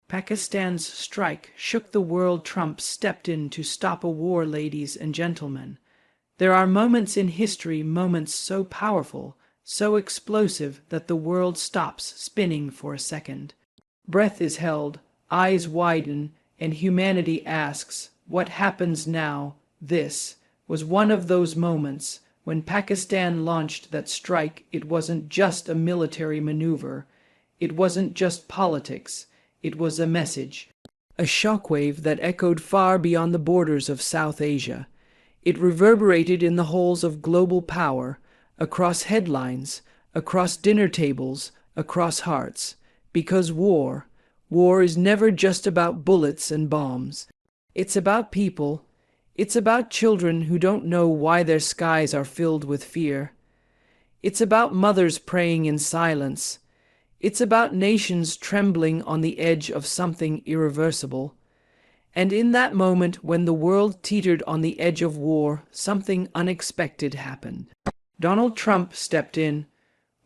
Pakistan's strike shook the world. Trump stepped in to stop a war, ladies and gentlemen. There are moments in history, moments so powerful, so explosive that the world stops spinning for a second. Breath is held, eyes widen, and humanity asks, what happens now? This was one of those moments. When Pakistan launched that strike, it wasn't just a military maneuver. It wasn't just politics. It was a message, a shockwave that echoed far beyond the borders of South Asia. It reverberated in the halls of global power, across headlines, across dinner tables, across hearts. Because war is never just about bullets and bombs. It's about people. It's about children who don't know why their skies are filled with fear. It's about mothers praying in silence. It's about nations trembling on the edge of something irreversible. And in that moment when the world teetered on the edge of war, something unexpected happened. Donald Trump stepped in.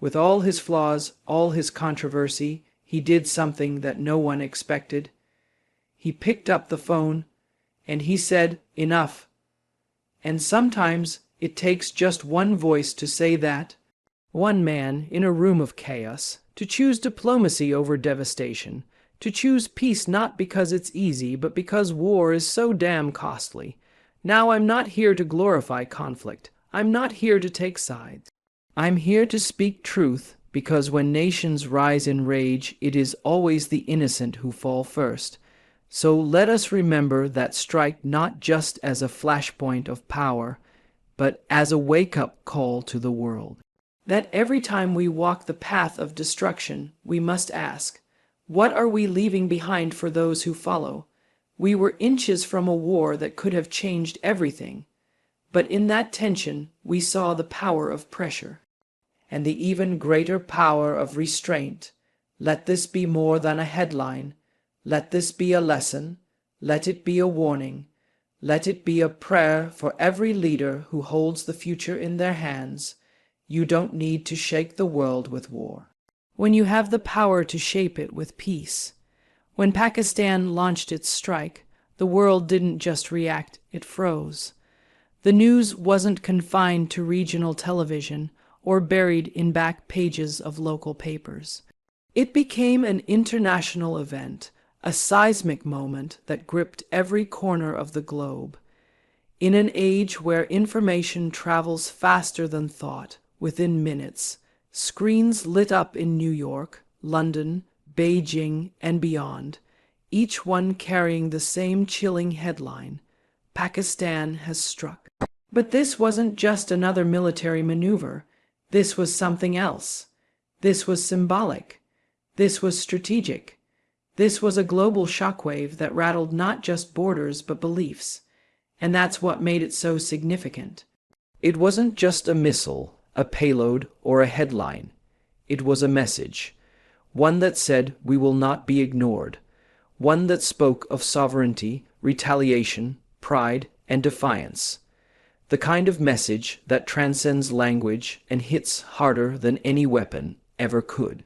With all his flaws, all his controversy, he did something that no one expected. He picked up the phone, and he said, enough. And sometimes it takes just one voice to say that. One man in a room of chaos, to choose diplomacy over devastation, to choose peace not because it's easy, but because war is so damn costly. Now I'm not here to glorify conflict. I'm not here to take sides. I'm here to speak truth, because when nations rise in rage, it is always the innocent who fall first. So let us remember that strike not just as a flashpoint of power, but as a wake-up call to the world. That every time we walk the path of destruction, we must ask, what are we leaving behind for those who follow? We were inches from a war that could have changed everything. But in that tension, we saw the power of pressure and the even greater power of restraint. Let this be more than a headline. Let this be a lesson. Let it be a warning. Let it be a prayer for every leader who holds the future in their hands. You don't need to shake the world with war when you have the power to shape it with peace. When Pakistan launched its strike, the world didn't just react, it froze. The news wasn't confined to regional television or buried in back pages of local papers. It became an international event, a seismic moment that gripped every corner of the globe. In an age where information travels faster than thought, within minutes, screens lit up in New York, London, Beijing, and beyond, each one carrying the same chilling headline: Pakistan has struck. But this wasn't just another military maneuver. This was something else. This was symbolic. This was strategic. This was a global shockwave that rattled not just borders but beliefs. And that's what made it so significant. It wasn't just a missile, a payload, or a headline. It was a message. One that said we will not be ignored. One that spoke of sovereignty, retaliation, pride, and defiance. The kind of message that transcends language and hits harder than any weapon ever could.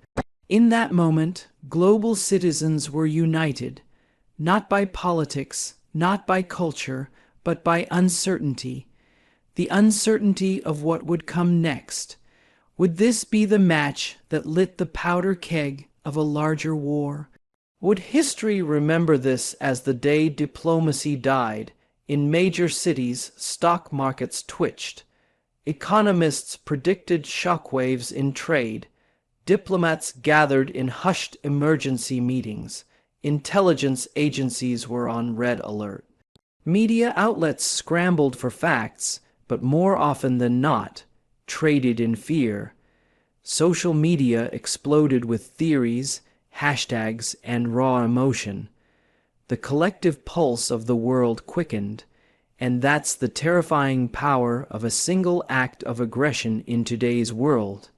In that moment, global citizens were united, not by politics, not by culture, but by uncertainty. The uncertainty of what would come next. Would this be the match that lit the powder keg of a larger war? Would history remember this as the day diplomacy died? In major cities, stock markets twitched. Economists predicted shockwaves in trade. Diplomats gathered in hushed emergency meetings. Intelligence agencies were on red alert. Media outlets scrambled for facts, but more often than not, traded in fear. Social media exploded with theories, hashtags, and raw emotion. The collective pulse of the world quickened, and that's the terrifying power of a single act of aggression in today's world.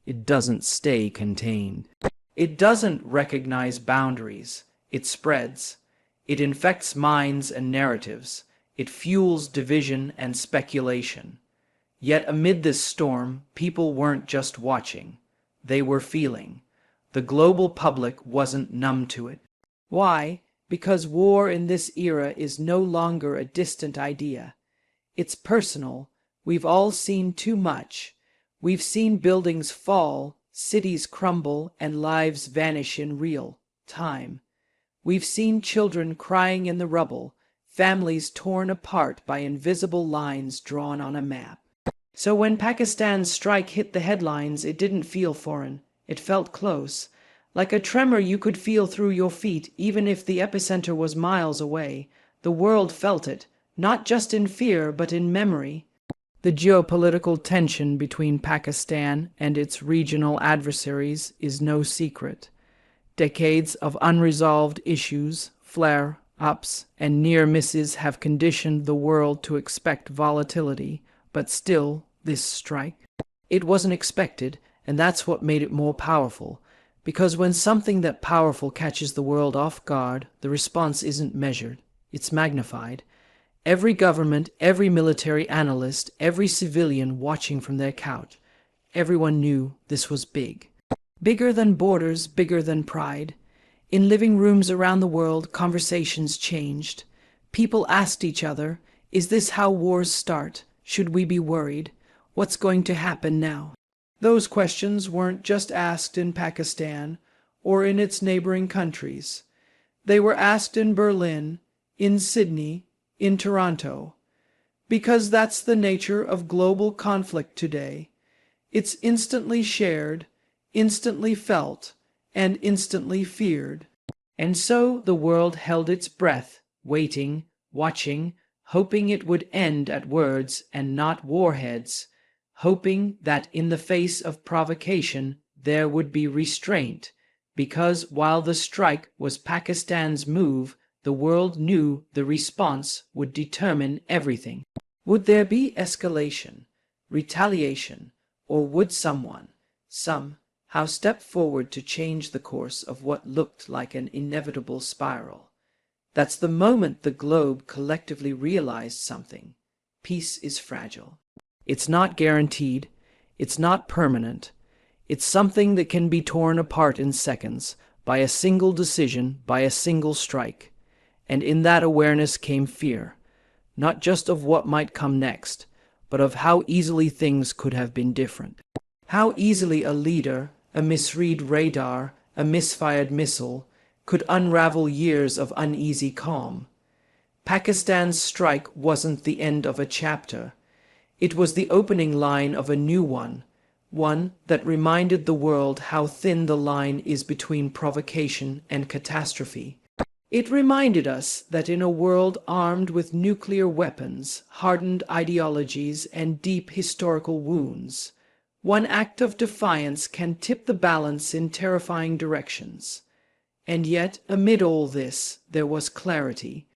It doesn't stay contained. It doesn't recognize boundaries. It spreads. It infects minds and narratives. It fuels division and speculation. Yet amid this storm, people weren't just watching. They were feeling. The global public wasn't numb to it. Why? Because war in this era is no longer a distant idea. It's personal. We've all seen too much. We've seen buildings fall, cities crumble, and lives vanish in real time. We've seen children crying in the rubble, families torn apart by invisible lines drawn on a map. So when Pakistan's strike hit the headlines, it didn't feel foreign. It felt close, like a tremor you could feel through your feet, even if the epicenter was miles away. The world felt it, not just in fear, but in memory. The geopolitical tension between Pakistan and its regional adversaries is no secret. Decades of unresolved issues, flare-ups, and near misses have conditioned the world to expect volatility, but still, this strike. It wasn't expected, and that's what made it more powerful. Because when something that powerful catches the world off guard, the response isn't measured, it's magnified. Every government, every military analyst, every civilian watching from their couch, everyone knew this was big. Bigger than borders, bigger than pride. In living rooms around the world, conversations changed. People asked each other, is this how wars start? Should we be worried? What's going to happen now? Those questions weren't just asked in Pakistan or in its neighboring countries. They were asked in Berlin, in Sydney, in Toronto. Because that's the nature of global conflict today. It's instantly shared, instantly felt, and instantly feared. And so the world held its breath, waiting, watching, hoping it would end at words and not warheads, hoping that in the face of provocation there would be restraint, because while the strike was Pakistan's move, the world knew the response would determine everything. Would there be escalation, retaliation, or would someone, somehow step forward to change the course of what looked like an inevitable spiral? That's the moment the globe collectively realized something. Peace is fragile. It's not guaranteed. It's not permanent. It's something that can be torn apart in seconds by a single decision, by a single strike. And in that awareness came fear, not just of what might come next, but of how easily things could have been different. How easily a leader, a misread radar, a misfired missile, could unravel years of uneasy calm. Pakistan's strike wasn't the end of a chapter. It was the opening line of a new one that reminded the world how thin the line is between provocation and catastrophe. It reminded us that in a world armed with nuclear weapons, hardened ideologies, and deep historical wounds, one act of defiance can tip the balance in terrifying directions. And yet, amid all this, there was clarity.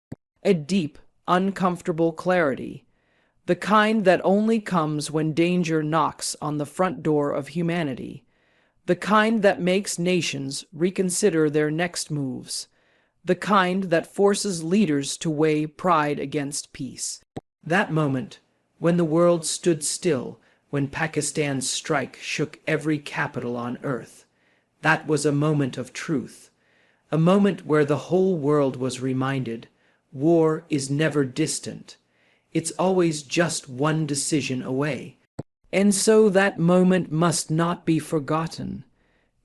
A deep, uncomfortable clarity. The kind that only comes when danger knocks on the front door of humanity. The kind that makes nations reconsider their next moves. The kind that forces leaders to weigh pride against peace. That moment, when the world stood still, when Pakistan's strike shook every capital on earth, that was a moment of truth. A moment where the whole world was reminded, war is never distant. It's always just one decision away. And so that moment must not be forgotten,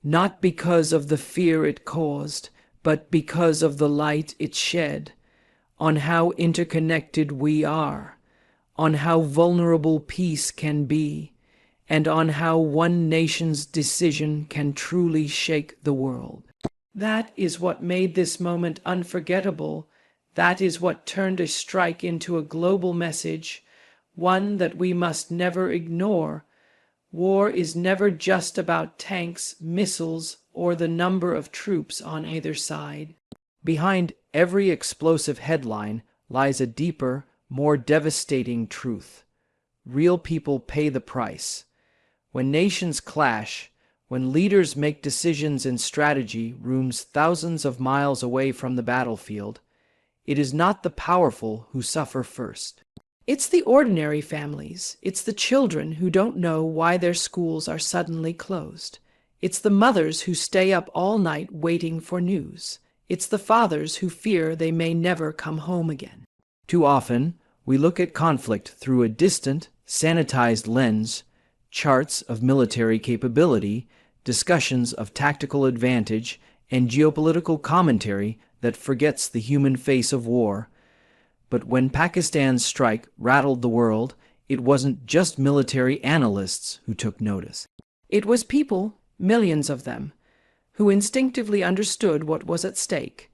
not because of the fear it caused, but because of the light it shed on how interconnected we are, on how vulnerable peace can be, and on how one nation's decision can truly shake the world. That is what made this moment unforgettable. That is what turned a strike into a global message, one that we must never ignore. War is never just about tanks, missiles, or the number of troops on either side. Behind every explosive headline lies a deeper, more devastating truth. Real people pay the price. When nations clash, when leaders make decisions in strategy rooms thousands of miles away from the battlefield, it is not the powerful who suffer first. It's the ordinary families. It's the children who don't know why their schools are suddenly closed. It's the mothers who stay up all night waiting for news. It's the fathers who fear they may never come home again. Too often, we look at conflict through a distant, sanitized lens, charts of military capability, discussions of tactical advantage, and geopolitical commentary that forgets the human face of war. But when Pakistan's strike rattled the world, it wasn't just military analysts who took notice. It was people, millions of them, who instinctively understood what was at stake.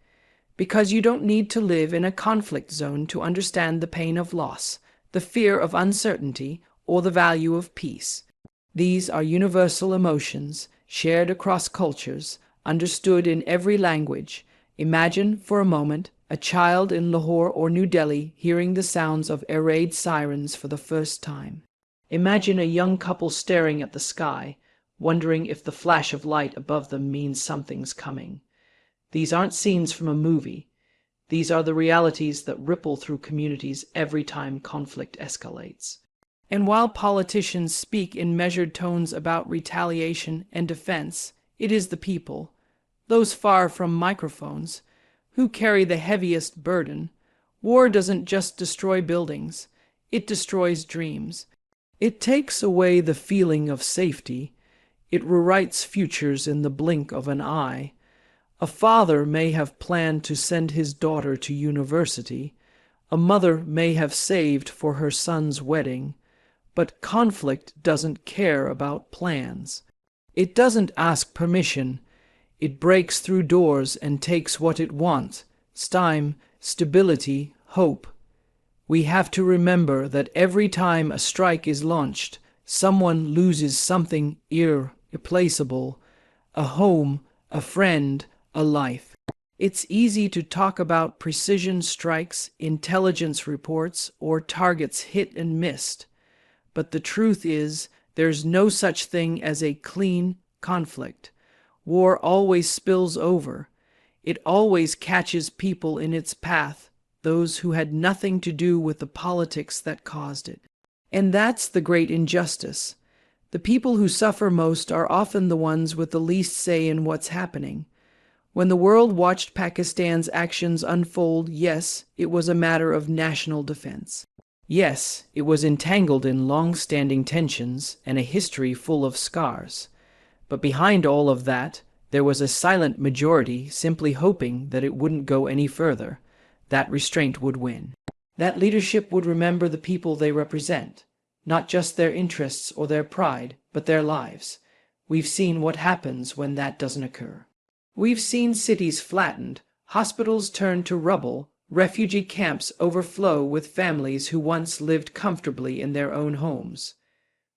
Because you don't need to live in a conflict zone to understand the pain of loss, the fear of uncertainty, or the value of peace. These are universal emotions, shared across cultures, understood in every language. Imagine, for a moment, a child in Lahore or New Delhi hearing the sounds of air raid sirens for the first time. Imagine a young couple staring at the sky, wondering if the flash of light above them means something's coming. These aren't scenes from a movie. These are the realities that ripple through communities every time conflict escalates. And while politicians speak in measured tones about retaliation and defense, it is the people, those far from microphones, who carry the heaviest burden. War doesn't just destroy buildings, it destroys dreams. It takes away the feeling of safety. It rewrites futures in the blink of an eye. A father may have planned to send his daughter to university. A mother may have saved for her son's wedding. But conflict doesn't care about plans. It doesn't ask permission. It breaks through doors and takes what it wants: time, stability, hope. We have to remember that every time a strike is launched, someone loses something irreplaceable: a home, a friend, a life. It's easy to talk about precision strikes, intelligence reports, or targets hit and missed. But the truth is, there's no such thing as a clean conflict. War always spills over. It always catches people in its path, those who had nothing to do with the politics that caused it. And that's the great injustice. The people who suffer most are often the ones with the least say in what's happening. When the world watched Pakistan's actions unfold, yes, it was a matter of national defense. Yes, it was entangled in long-standing tensions and a history full of scars. But behind all of that, there was a silent majority simply hoping that it wouldn't go any further, that restraint would win. That leadership would remember the people they represent, not just their interests or their pride, but their lives. We've seen what happens when that doesn't occur. We've seen cities flattened, hospitals turned to rubble, refugee camps overflow with families who once lived comfortably in their own homes.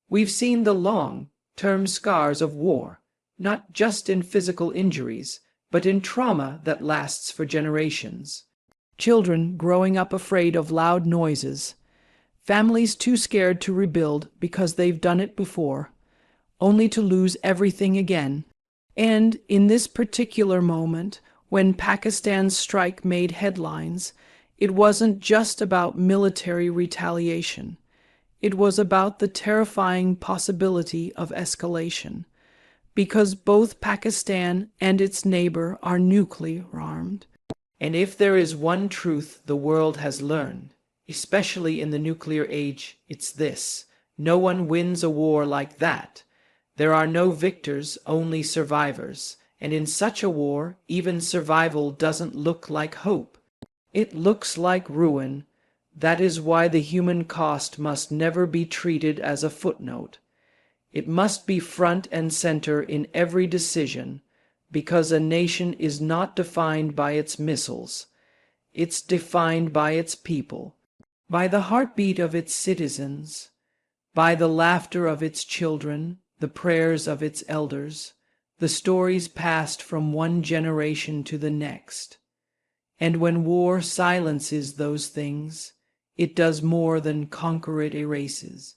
We've seen the long-term scars of war, not just in physical injuries, but in trauma that lasts for generations. Children growing up afraid of loud noises, families too scared to rebuild because they've done it before, only to lose everything again. And in this particular moment, when Pakistan's strike made headlines, it wasn't just about military retaliation. It was about the terrifying possibility of escalation, because both Pakistan and its neighbor are nuclear armed. And if there is one truth the world has learned, especially in the nuclear age, it's this: no one wins a war like that. There are no victors, only survivors. And in such a war, even survival doesn't look like hope. It looks like ruin. That is why the human cost must never be treated as a footnote. It must be front and center in every decision, because a nation is not defined by its missiles. It's defined by its people, by the heartbeat of its citizens, by the laughter of its children, the prayers of its elders, the stories passed from one generation to the next. And when war silences those things, it does more than conquer, it erases.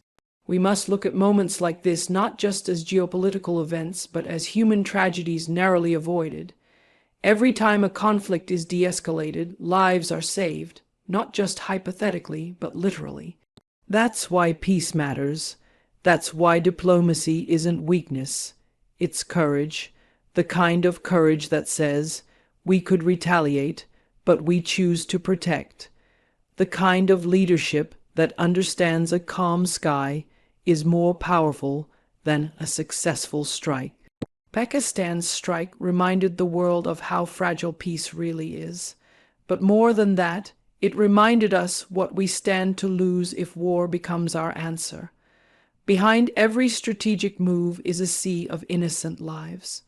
We must look at moments like this not just as geopolitical events, but as human tragedies narrowly avoided. Every time a conflict is de-escalated, lives are saved, not just hypothetically, but literally. That's why peace matters. That's why diplomacy isn't weakness. It's courage, the kind of courage that says, We could retaliate, but we choose to protect. The kind of leadership that understands a calm sky is more powerful than a successful strike. Pakistan's strike reminded the world of how fragile peace really is. But more than that, it reminded us what we stand to lose if war becomes our answer. Behind every strategic move is a sea of innocent lives.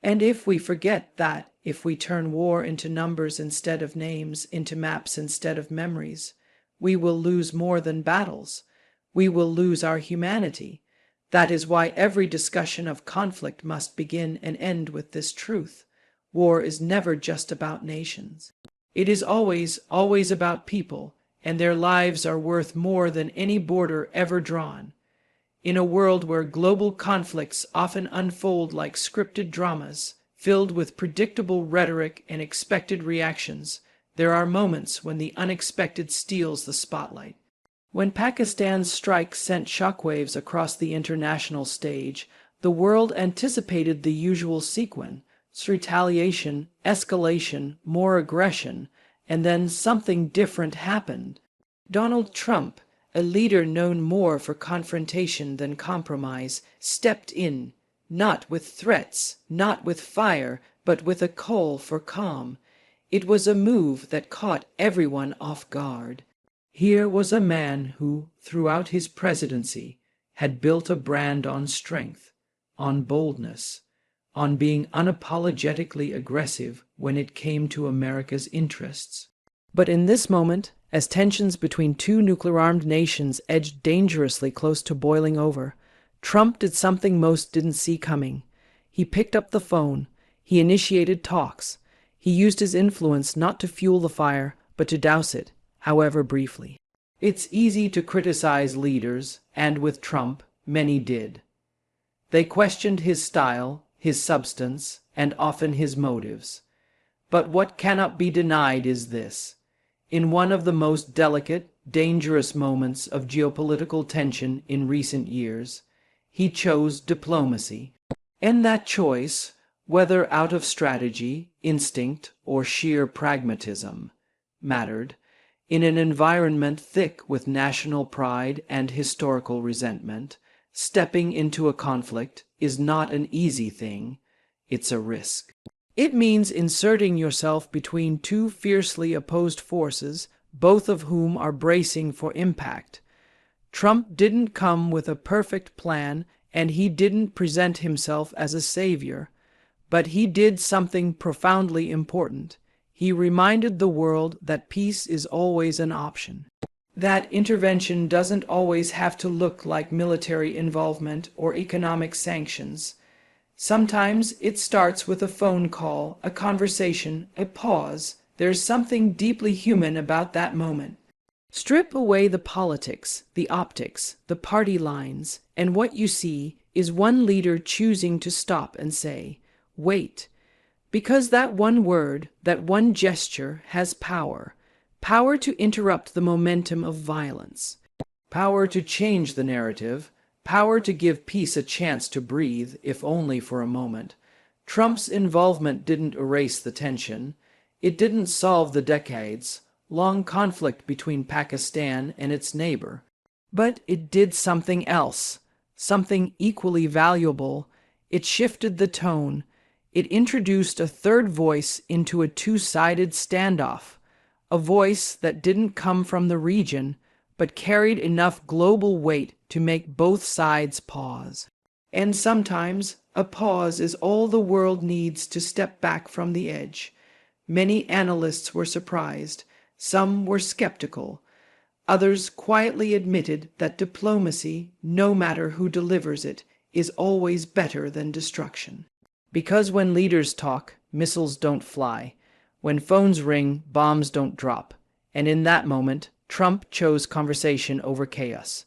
And if we forget that, if we turn war into numbers instead of names, into maps instead of memories, we will lose more than battles. We will lose our humanity. That is why every discussion of conflict must begin and end with this truth. War is never just about nations. It is always, always about people, and their lives are worth more than any border ever drawn. In a world where global conflicts often unfold like scripted dramas, filled with predictable rhetoric and expected reactions, there are moments when the unexpected steals the spotlight. When Pakistan's strike sent shockwaves across the international stage, the world anticipated the usual sequence: retaliation, escalation, more aggression, and then something different happened. Donald Trump, a leader known more for confrontation than compromise, stepped in, not with threats, not with fire, but with a call for calm. It was a move that caught everyone off guard. Here was a man who, throughout his presidency, had built a brand on strength, on boldness, on being unapologetically aggressive when it came to America's interests. But in this moment, as tensions between two nuclear-armed nations edged dangerously close to boiling over, Trump did something most didn't see coming. He picked up the phone. He initiated talks. He used his influence not to fuel the fire, but to douse it, however briefly. It's easy to criticize leaders, and with Trump, many did. They questioned his style, his substance, and often his motives. But what cannot be denied is this: in one of the most delicate, dangerous moments of geopolitical tension in recent years, he chose diplomacy. And that choice, whether out of strategy, instinct, or sheer pragmatism, mattered. In an environment thick with national pride and historical resentment, stepping into a conflict is not an easy thing. It's a risk. It means inserting yourself between two fiercely opposed forces, both of whom are bracing for impact. Trump didn't come with a perfect plan, and he didn't present himself as a savior. But he did something profoundly important. He reminded the world that peace is always an option. That intervention doesn't always have to look like military involvement or economic sanctions. Sometimes it starts with a phone call, a conversation, a pause. There's something deeply human about that moment. Strip away the politics, the optics, the party lines, and what you see is one leader choosing to stop and say, "Wait." Because that one word, that one gesture has power. Power to interrupt the momentum of violence. Power to change the narrative. Power to give peace a chance to breathe, if only for a moment. Trump's involvement didn't erase the tension. It didn't solve the decades-long conflict between Pakistan and its neighbor. But it did something else, something equally valuable. It shifted the tone. It introduced a third voice into a two-sided standoff, a voice that didn't come from the region, but carried enough global weight to make both sides pause. And sometimes a pause is all the world needs to step back from the edge. Many analysts were surprised. Some were skeptical. Others quietly admitted that diplomacy, no matter who delivers it, is always better than destruction. Because when leaders talk, missiles don't fly. When phones ring, bombs don't drop. And in that moment, Trump chose conversation over chaos.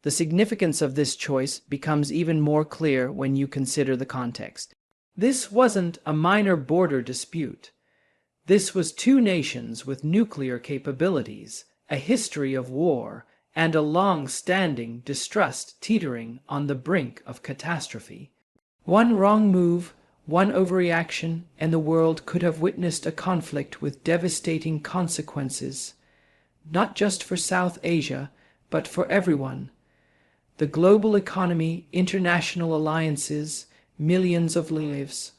The significance of this choice becomes even more clear when you consider the context. This wasn't a minor border dispute. This was two nations with nuclear capabilities, a history of war, and a long-standing distrust teetering on the brink of catastrophe. One wrong move, One overreaction, and the world could have witnessed a conflict with devastating consequences, not just for South Asia, but for everyone. The global economy, international alliances, millions of lives,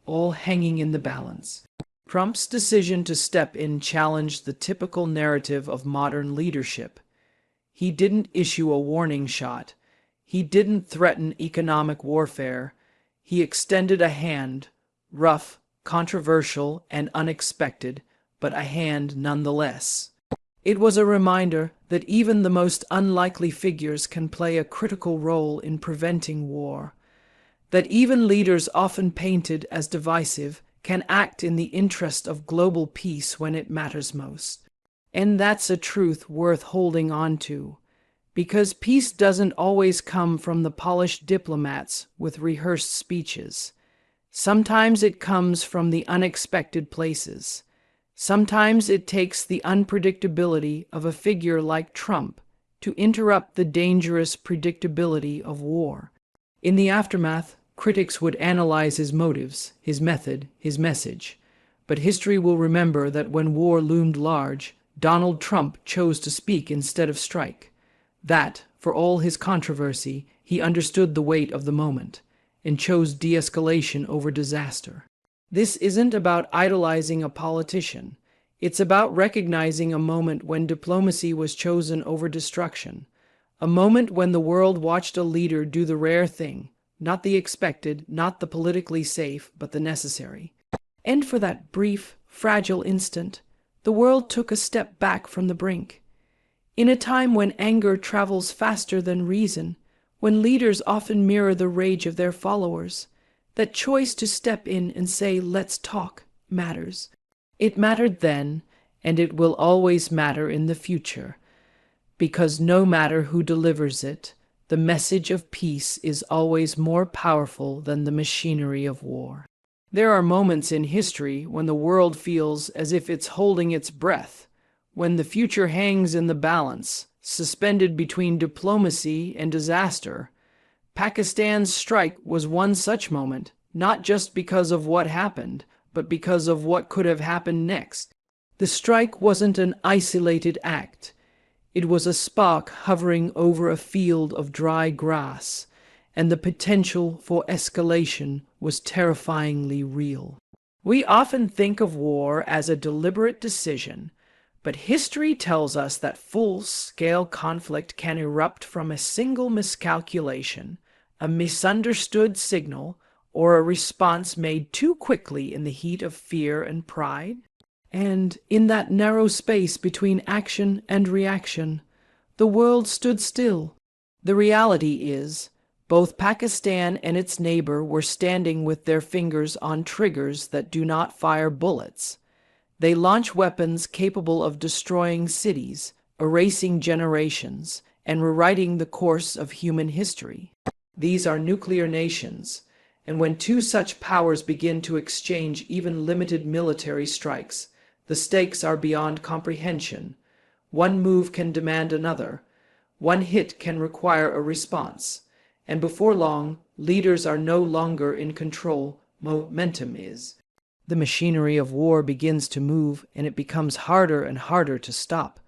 all hanging in the balance. Trump's decision to step in challenged the typical narrative of modern leadership. He didn't issue a warning shot. He didn't threaten economic warfare. He extended a hand, rough, controversial, and unexpected, but a hand nonetheless. It was a reminder that even the most unlikely figures can play a critical role in preventing war, that even leaders often painted as divisive can act in the interest of global peace when it matters most. And that's a truth worth holding on to, because peace doesn't always come from the polished diplomats with rehearsed speeches. Sometimes it comes from the unexpected places. Sometimes it takes the unpredictability of a figure like Trump to interrupt the dangerous predictability of war. In the aftermath, critics would analyze his motives, his method, his message. But history will remember that when war loomed large, Donald Trump chose to speak instead of strike. That, for all his controversy, he understood the weight of the moment and chose de-escalation over disaster. This isn't about idolizing a politician. It's about recognizing a moment when diplomacy was chosen over destruction, a moment when the world watched a leader do the rare thing, not the expected, not the politically safe, but the necessary. And for that brief, fragile instant, the world took a step back from the brink. In a time when anger travels faster than reason, when leaders often mirror the rage of their followers, that choice to step in and say, "Let's talk," matters. It mattered then, and it will always matter in the future, because no matter who delivers it, the message of peace is always more powerful than the machinery of war. There are moments in history when the world feels as if it's holding its breath, when the future hangs in the balance, suspended between diplomacy and disaster. Pakistan's strike was one such moment, not just because of what happened, but because of what could have happened next. The strike wasn't an isolated act. It was a spark hovering over a field of dry grass, and the potential for escalation was terrifyingly real. We often think of war as a deliberate decision, but history tells us that full-scale conflict can erupt from a single miscalculation, a misunderstood signal, or a response made too quickly in the heat of fear and pride. And in that narrow space between action and reaction, the world stood still. The reality is, both Pakistan and its neighbor were standing with their fingers on triggers that do not fire bullets. They launch weapons capable of destroying cities, erasing generations, and rewriting the course of human history. These are nuclear nations, and when two such powers begin to exchange even limited military strikes, the stakes are beyond comprehension. One move can demand another. One hit can require a response. And before long, leaders are no longer in control. Momentum is. The machinery of war begins to move, and it becomes harder and harder to stop.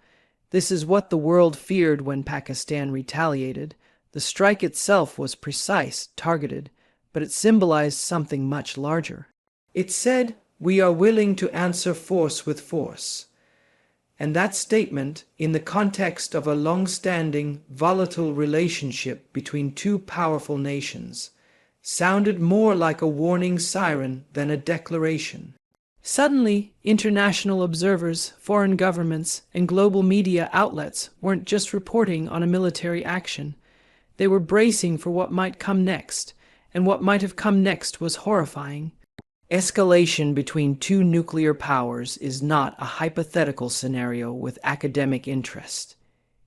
This is what the world feared when Pakistan retaliated. The strike itself was precise, targeted, but it symbolized something much larger. It said, "We are willing to answer force with force." And that statement, in the context of a long-standing, volatile relationship between two powerful nations, sounded more like a warning siren than a declaration. Suddenly, international observers, foreign governments, and global media outlets weren't just reporting on a military action. They were bracing for what might come next, and what might have come next was horrifying. Escalation between two nuclear powers is not a hypothetical scenario with academic interest.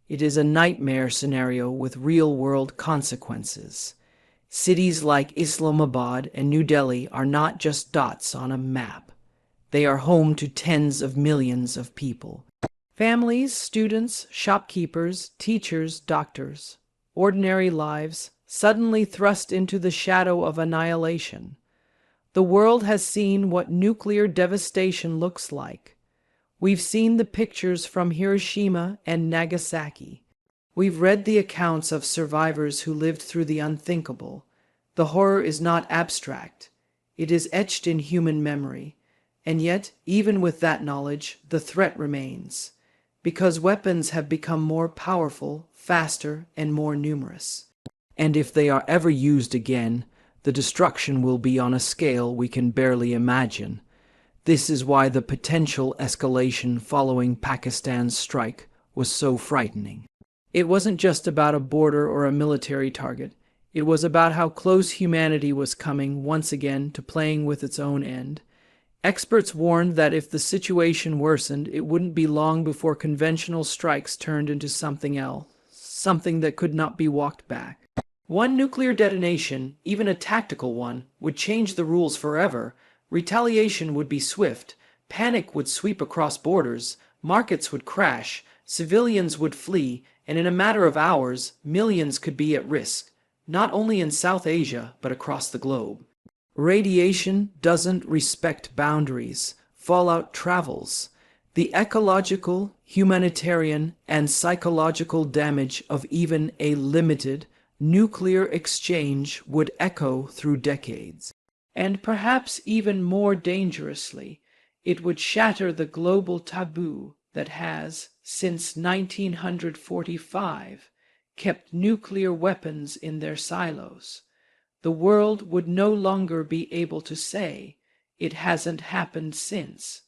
It is a nightmare scenario with real-world consequences. Cities like Islamabad and New Delhi are not just dots on a map. They are home to tens of millions of people. Families, students, shopkeepers, teachers, doctors. Ordinary lives, suddenly thrust into the shadow of annihilation. The world has seen what nuclear devastation looks like. We've seen the pictures from Hiroshima and Nagasaki. We've read the accounts of survivors who lived through the unthinkable. The horror is not abstract. It is etched in human memory. And yet, even with that knowledge, the threat remains, because weapons have become more powerful, faster, and more numerous. And if they are ever used again, the destruction will be on a scale we can barely imagine. This is why the potential escalation following Pakistan's strike was so frightening. It wasn't just about a border or a military target. It was about how close humanity was coming once again to playing with its own end. Experts warned that if the situation worsened, it wouldn't be long before conventional strikes turned into something else, something that could not be walked back. One nuclear detonation, even a tactical one, would change the rules forever. Retaliation would be swift, panic would sweep across borders, markets would crash, civilians would flee, and in a matter of hours, millions could be at risk, not only in South Asia, but across the globe. Radiation doesn't respect boundaries. Fallout travels. The ecological, humanitarian, and psychological damage of even a limited nuclear exchange would echo through decades. And perhaps even more dangerously, it would shatter the global taboo that has, since 1945, kept nuclear weapons in their silos. The world would no longer be able to say, "It hasn't happened since."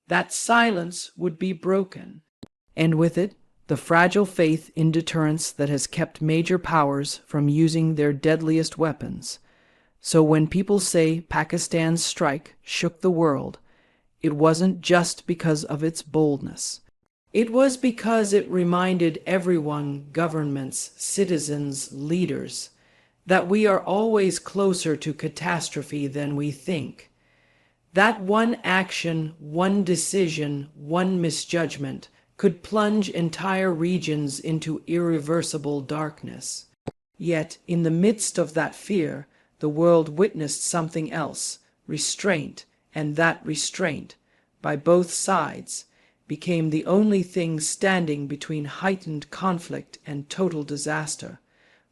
That silence would be broken. And with it, the fragile faith in deterrence that has kept major powers from using their deadliest weapons. So when people say Pakistan's strike shook the world, it wasn't just because of its boldness. It was because it reminded everyone, governments, citizens, leaders, that we are always closer to catastrophe than we think. That one action, one decision, one misjudgment could plunge entire regions into irreversible darkness. Yet, in the midst of that fear, the world witnessed something else, restraint, and that restraint, by both sides, became the only thing standing between heightened conflict and total disaster.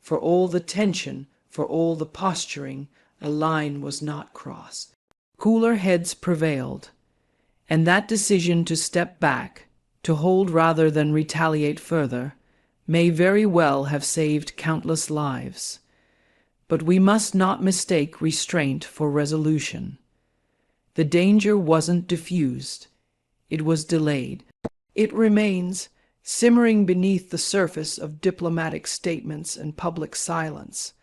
For all the tension, for all the posturing, a line was not crossed. Cooler heads prevailed, and that decision to step back, to hold rather than retaliate further, may very well have saved countless lives. But we must not mistake restraint for resolution. The danger wasn't diffused, it was delayed. It remains, simmering beneath the surface of diplomatic statements and public silence.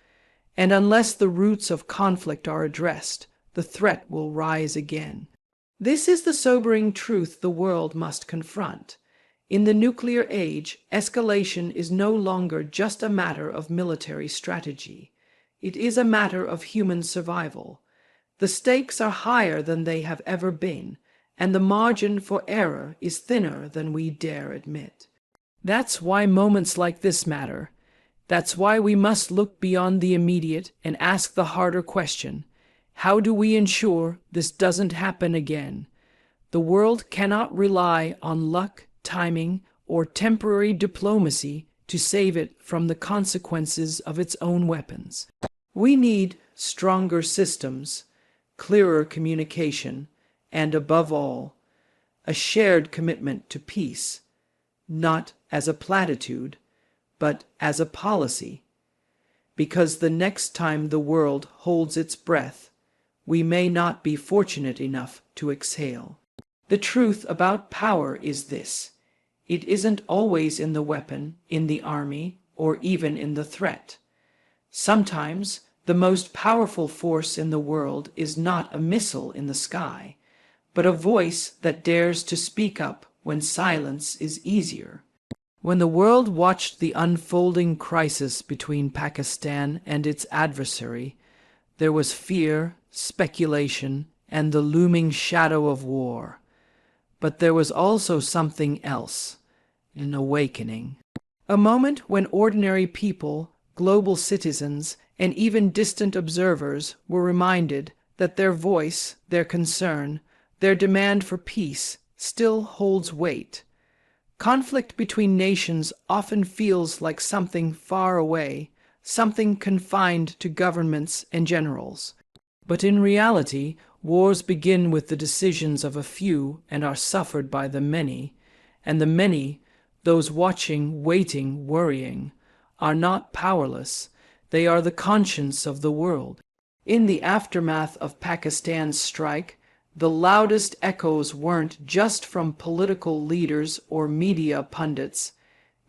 And unless the roots of conflict are addressed, the threat will rise again. This is the sobering truth the world must confront. In the nuclear age, escalation is no longer just a matter of military strategy. It is a matter of human survival. The stakes are higher than they have ever been, and the margin for error is thinner than we dare admit. That's why moments like this matter. That's why we must look beyond the immediate and ask the harder question: how do we ensure this doesn't happen again? The world cannot rely on luck, timing, or temporary diplomacy to save it from the consequences of its own weapons. We need stronger systems, clearer communication, and above all, a shared commitment to peace, not as a platitude, but as a policy. Because the next time the world holds its breath, we may not be fortunate enough to exhale. The truth about power is this: it isn't always in the weapon, in the army, or even in the threat. Sometimes the most powerful force in the world is not a missile in the sky, but a voice that dares to speak up when silence is easier. When the world watched the unfolding crisis between Pakistan and its adversary, there was fear, speculation, and the looming shadow of war. But there was also something else, an awakening. A moment when ordinary people, global citizens, and even distant observers were reminded that their voice, their concern, their demand for peace still holds weight. Conflict between nations often feels like something far away, something confined to governments and generals. But in reality, wars begin with the decisions of a few and are suffered by the many, and the many, those watching, waiting, worrying, are not powerless. They are the conscience of the world. In the aftermath of Pakistan's strike, the loudest echoes weren't just from political leaders or media pundits.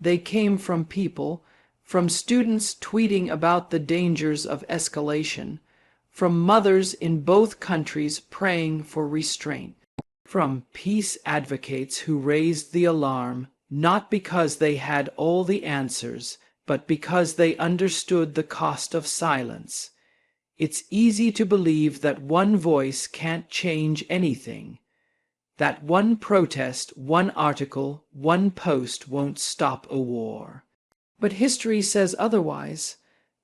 They came from people, from students tweeting about the dangers of escalation, from mothers in both countries praying for restraint, from peace advocates who raised the alarm, not because they had all the answers, but because they understood the cost of silence. It's easy to believe that one voice can't change anything, that one protest, one article, one post won't stop a war. But history says otherwise.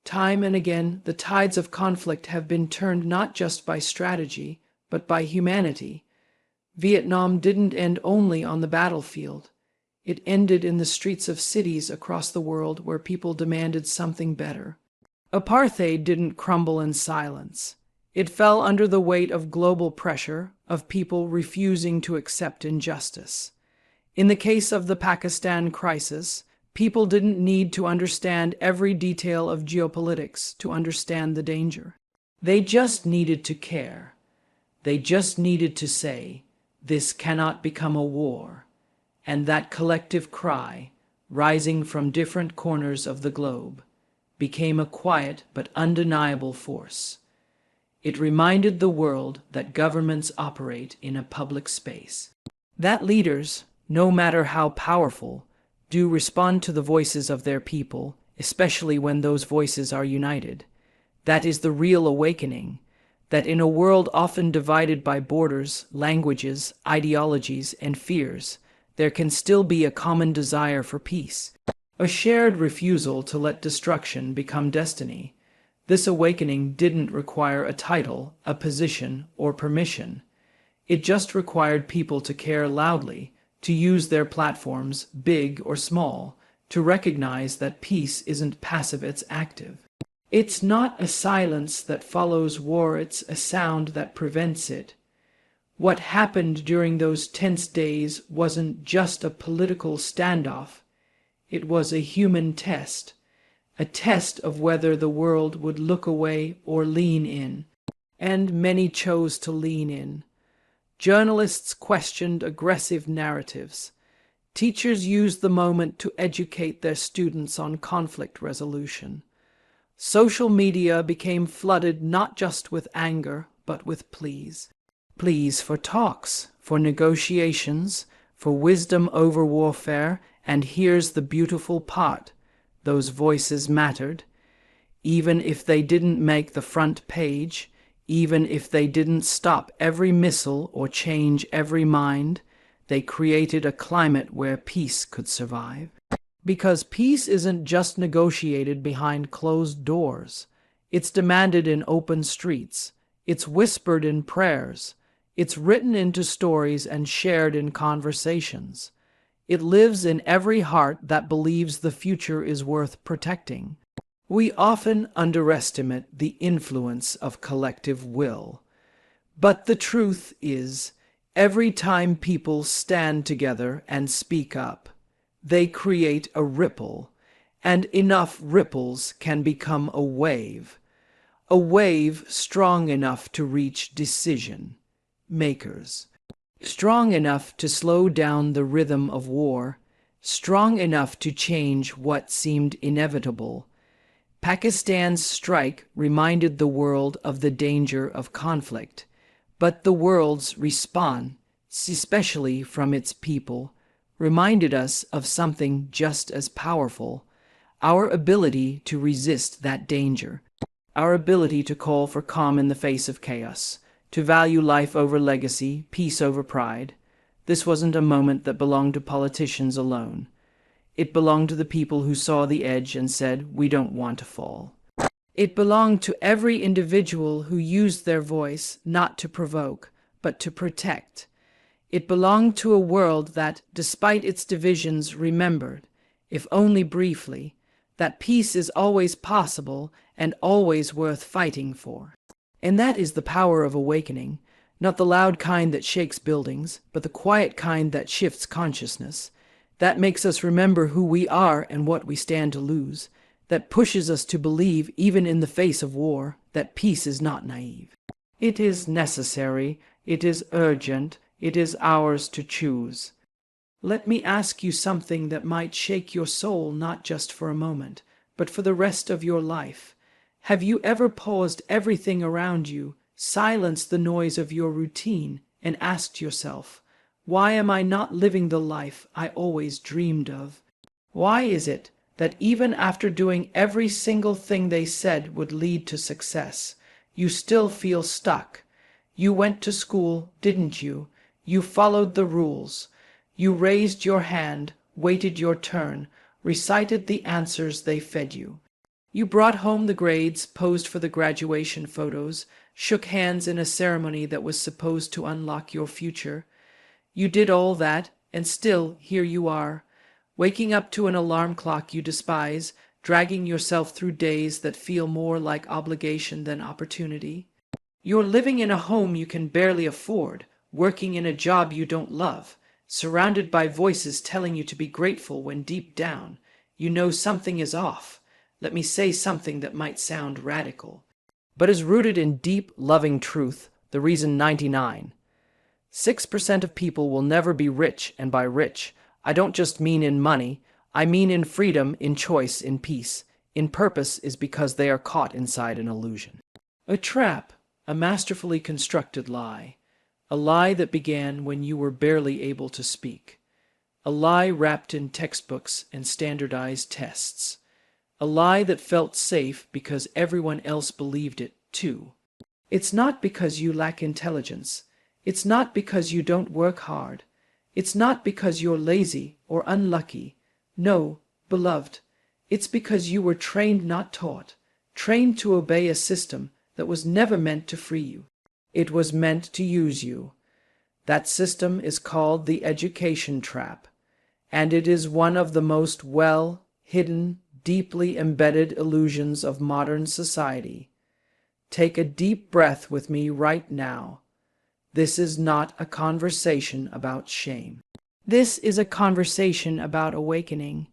Time and again, the tides of conflict have been turned not just by strategy, but by humanity. Vietnam didn't end only on the battlefield. It ended in the streets of cities across the world where people demanded something better. Apartheid didn't crumble in silence. It fell under the weight of global pressure, of people refusing to accept injustice. In the case of the Pakistan crisis, people didn't need to understand every detail of geopolitics to understand the danger. They just needed to care. They just needed to say, "This cannot become a war." And that collective cry, rising from different corners of the globe, became a quiet but undeniable force. It reminded the world that governments operate in a public space, that leaders, no matter how powerful, do respond to the voices of their people, especially when those voices are united. That is the real awakening, that in a world often divided by borders, languages, ideologies, and fears, there can still be a common desire for peace, a shared refusal to let destruction become destiny. This awakening didn't require a title, a position, or permission. It just required people to care loudly, to use their platforms, big or small, to recognize that peace isn't passive, it's active. It's not a silence that follows war, it's a sound that prevents it. What happened during those tense days wasn't just a political standoff. It was a human test, a test of whether the world would look away or lean in. And many chose to lean in. Journalists questioned aggressive narratives. Teachers used the moment to educate their students on conflict resolution. Social media became flooded not just with anger, but with pleas. Pleas for talks, for negotiations, for wisdom over warfare, and here's the beautiful part. Those voices mattered. Even if they didn't make the front page, even if they didn't stop every missile or change every mind, they created a climate where peace could survive. Because peace isn't just negotiated behind closed doors. It's demanded in open streets. It's whispered in prayers. It's written into stories and shared in conversations. It lives in every heart that believes the future is worth protecting. We often underestimate the influence of collective will. But the truth is, every time people stand together and speak up, they create a ripple, and enough ripples can become a wave strong enough to reach decision makers, strong enough to slow down the rhythm of war, strong enough to change what seemed inevitable. Pakistan's strike reminded the world of the danger of conflict, but the world's response, especially from its people, reminded us of something just as powerful, our ability to resist that danger, our ability to call for calm in the face of chaos, to value life over legacy, peace over pride. This wasn't a moment that belonged to politicians alone. It belonged to the people who saw the edge and said, "We don't want to fall." It belonged to every individual who used their voice not to provoke, but to protect. It belonged to a world that, despite its divisions, remembered, if only briefly, that peace is always possible and always worth fighting for. And that is the power of awakening, not the loud kind that shakes buildings, but the quiet kind that shifts consciousness, that makes us remember who we are and what we stand to lose, that pushes us to believe, even in the face of war, that peace is not naive. It is necessary, it is urgent, it is ours to choose. Let me ask you something that might shake your soul not just for a moment, but for the rest of your life. Have you ever paused everything around you, silenced the noise of your routine, and asked yourself, why am I not living the life I always dreamed of? Why is it that even after doing every single thing they said would lead to success, you still feel stuck? You went to school, didn't you? You followed the rules. You raised your hand, waited your turn, recited the answers they fed you. You brought home the grades, posed for the graduation photos, shook hands in a ceremony that was supposed to unlock your future. You did all that, and still here you are, waking up to an alarm clock you despise, dragging yourself through days that feel more like obligation than opportunity. You're living in a home you can barely afford, working in a job you don't love, surrounded by voices telling you to be grateful when deep down you know something is off. Let me say something that might sound radical, but is rooted in deep, loving truth, the reason 6% of people will never be rich, and by rich, I don't just mean in money, I mean in freedom, in choice, in peace, in purpose, is because they are caught inside an illusion. A trap, a masterfully constructed lie. A lie that began when you were barely able to speak. A lie wrapped in textbooks and standardized tests. A lie that felt safe because everyone else believed it too. It's not because you lack intelligence. It's not because you don't work hard. It's not because you're lazy or unlucky. No, beloved, it's because you were trained, not taught, trained to obey a system that was never meant to free you. It was meant to use you. That system is called the education trap, and it is one of the most well-hidden, deeply embedded illusions of modern society. Take a deep breath with me right now. This is not a conversation about shame. This is a conversation about awakening.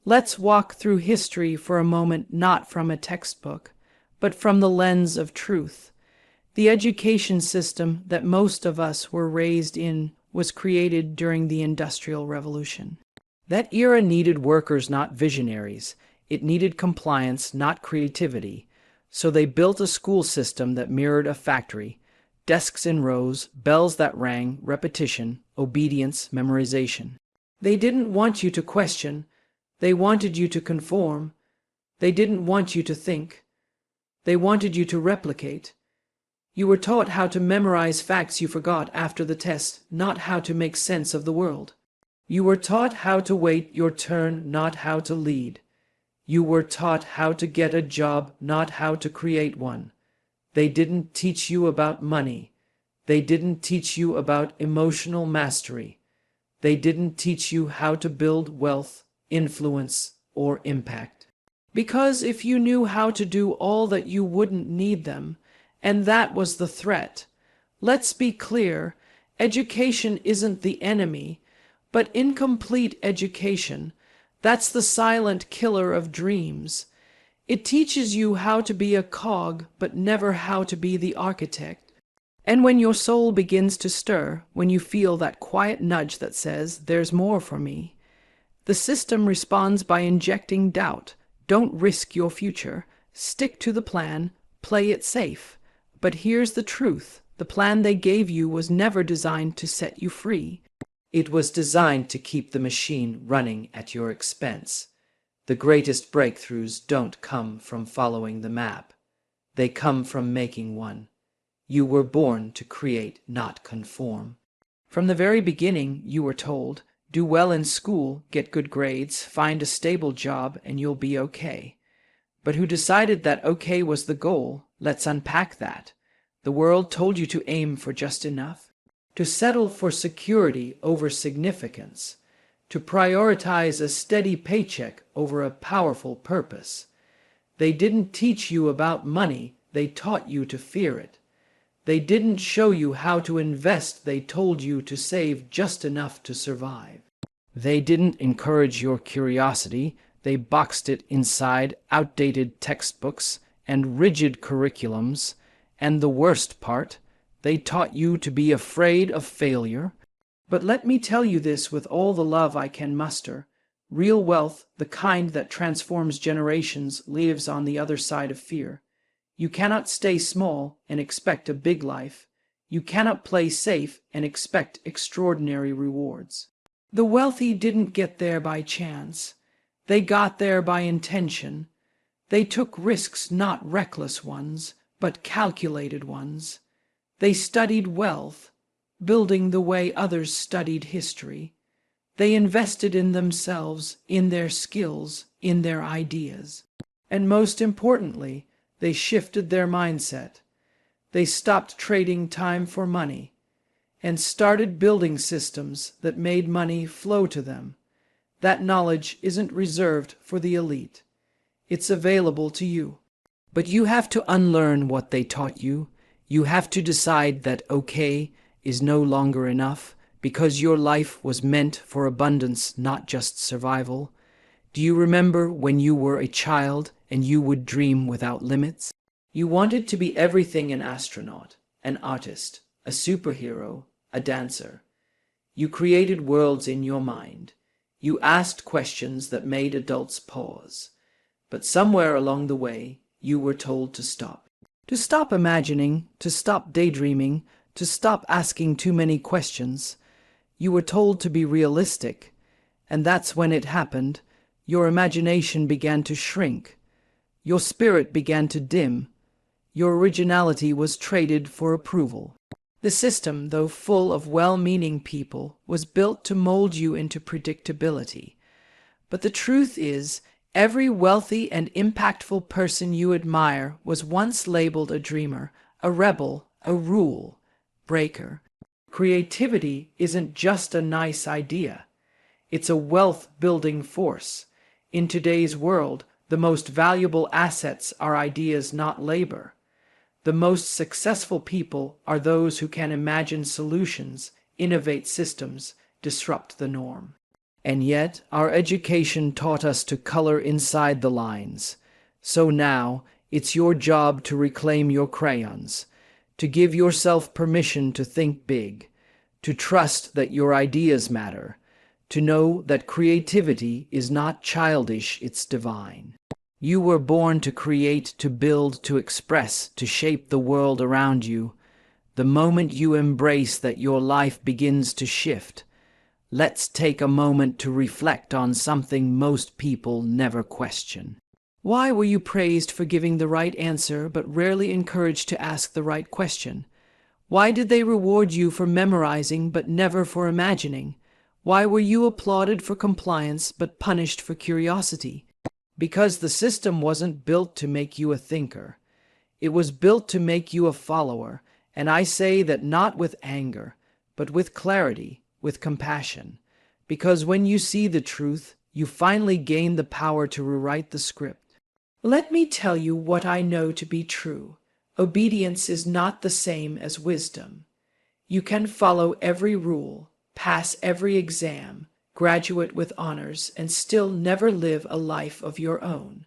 Let's walk through history for a moment, not from a textbook, but from the lens of truth. The education system that most of us were raised in was created during the Industrial Revolution. That era needed workers, not visionaries. It needed compliance, not creativity. So they built a school system that mirrored a factory. Desks in rows, bells that rang, repetition, obedience, memorization. They didn't want you to question. They wanted you to conform. They didn't want you to think. They wanted you to replicate. You were taught how to memorize facts you forgot after the test, not how to make sense of the world. You were taught how to wait your turn, not how to lead. You were taught how to get a job, not how to create one. They didn't teach you about money. They didn't teach you about emotional mastery. They didn't teach you how to build wealth, influence, or impact. Because if you knew how to do all that, you wouldn't need them. And that was the threat. Let's be clear, education isn't the enemy, but incomplete education, that's the silent killer of dreams. It teaches you how to be a cog, but never how to be the architect. And when your soul begins to stir, when you feel that quiet nudge that says, there's more for me, the system responds by injecting doubt. Don't risk your future. Stick to the plan. Play it safe. But here's the truth. The plan they gave you was never designed to set you free. It was designed to keep the machine running at your expense. The greatest breakthroughs don't come from following the map. They come from making one. You were born to create, not conform. From the very beginning, you were told, do well in school, get good grades, find a stable job, and you'll be okay. but who decided that okay was the goal. Let's unpack that. The world told you to aim for just enough, to settle for security over significance, to prioritize a steady paycheck over a powerful purpose. They didn't teach you about money, they taught you to fear it. They didn't show you how to invest, they told you to save just enough to survive. They didn't encourage your curiosity, they boxed it inside outdated textbooks and rigid curriculums, and the worst part, they taught you to be afraid of failure. But let me tell you this with all the love I can muster. Real wealth, the kind that transforms generations, lives on the other side of fear. You cannot stay small and expect a big life. You cannot play safe and expect extraordinary rewards. The wealthy didn't get there by chance. They got there by intention. They took risks, not reckless ones, but calculated ones. They studied wealth, building the way others studied history. They invested in themselves, in their skills, in their ideas. And most importantly, they shifted their mindset. They stopped trading time for money and started building systems that made money flow to them. That knowledge isn't reserved for the elite. It's available to you. But you have to unlearn what they taught you. You have to decide that okay is no longer enough because your life was meant for abundance, not just survival. Do you remember when you were a child and you would dream without limits? You wanted to be everything: an astronaut, an artist, a superhero, a dancer. You created worlds in your mind. You asked questions that made adults pause. But somewhere along the way, you were told to stop. To stop imagining, to stop daydreaming, to stop asking too many questions. You were told to be realistic. And that's when it happened. Your imagination began to shrink. Your spirit began to dim. Your originality was traded for approval. The system, though full of well-meaning people, was built to mold you into predictability. But the truth is, every wealthy and impactful person you admire was once labeled a dreamer, a rebel, a rule breaker. Creativity isn't just a nice idea. It's a wealth-building force. In today's world, the most valuable assets are ideas, not labor. The most successful people are those who can imagine solutions, innovate systems, disrupt the norm. And yet, our education taught us to color inside the lines. So now, it's your job to reclaim your crayons, to give yourself permission to think big, to trust that your ideas matter, to know that creativity is not childish, it's divine. You were born to create, to build, to express, to shape the world around you. The moment you embrace that, your life begins to shift. Let's take a moment to reflect on something most people never question. Why were you praised for giving the right answer but rarely encouraged to ask the right question? Why did they reward you for memorizing but never for imagining? Why were you applauded for compliance but punished for curiosity? Because the system wasn't built to make you a thinker. It was built to make you a follower, and I say that not with anger, but with clarity, with compassion. Because when you see the truth, you finally gain the power to rewrite the script. Let me tell you what I know to be true. Obedience is not the same as wisdom. You can follow every rule, pass every exam, graduate with honors, and still never live a life of your own,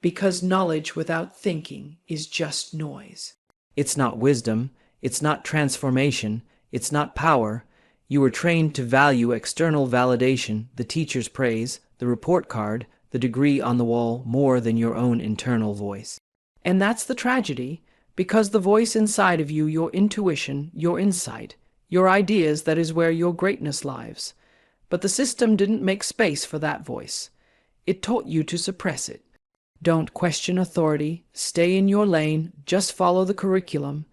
because knowledge without thinking is just noise. It's not wisdom, it's not transformation, it's not power. You were trained to value external validation, the teacher's praise, the report card, the degree on the wall, more than your own internal voice. And that's the tragedy, because the voice inside of you, your intuition, your insight, your ideas, that is where your greatness lies. But the system didn't make space for that voice. It taught you to suppress it. Don't question authority, stay in your lane, just follow the curriculum.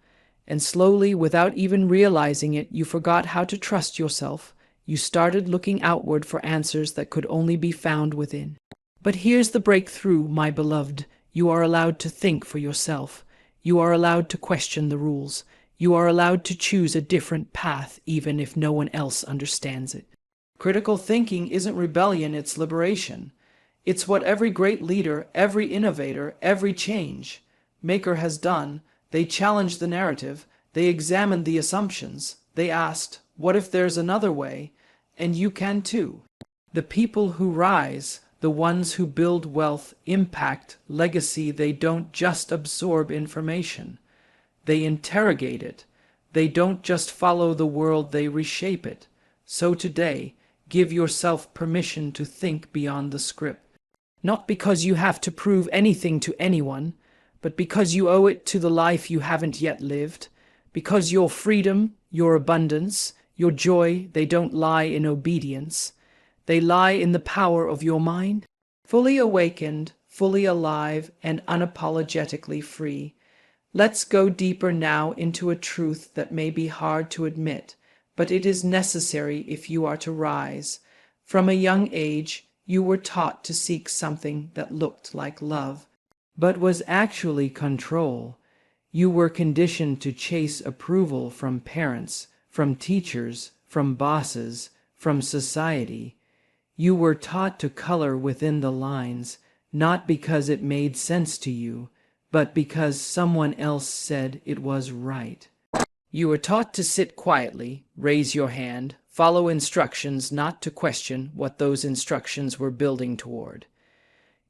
And slowly, without even realizing it, you forgot how to trust yourself. You started looking outward for answers that could only be found within. But here's the breakthrough, my beloved. You are allowed to think for yourself. You are allowed to question the rules. You are allowed to choose a different path even if no one else understands it. Critical thinking isn't rebellion, it's liberation. It's what every great leader, every innovator, every change maker has done. They challenged the narrative. They examined the assumptions. They asked, what if there's another way? And you can too. The people who rise, the ones who build wealth, impact, legacy, they don't just absorb information. They interrogate it. They don't just follow the world, they reshape it. So today, give yourself permission to think beyond the script. Not because you have to prove anything to anyone, but because you owe it to the life you haven't yet lived. Because your freedom, your abundance, your joy, they don't lie in obedience. They lie in the power of your mind. Fully awakened, fully alive, and unapologetically free. Let's go deeper now into a truth that may be hard to admit, but it is necessary if you are to rise. From a young age, you were taught to seek something that looked like love, but was actually control. You were conditioned to chase approval from parents, from teachers, from bosses, from society. You were taught to color within the lines, not because it made sense to you, but because someone else said it was right. You were taught to sit quietly, raise your hand, follow instructions, not to question what those instructions were building toward.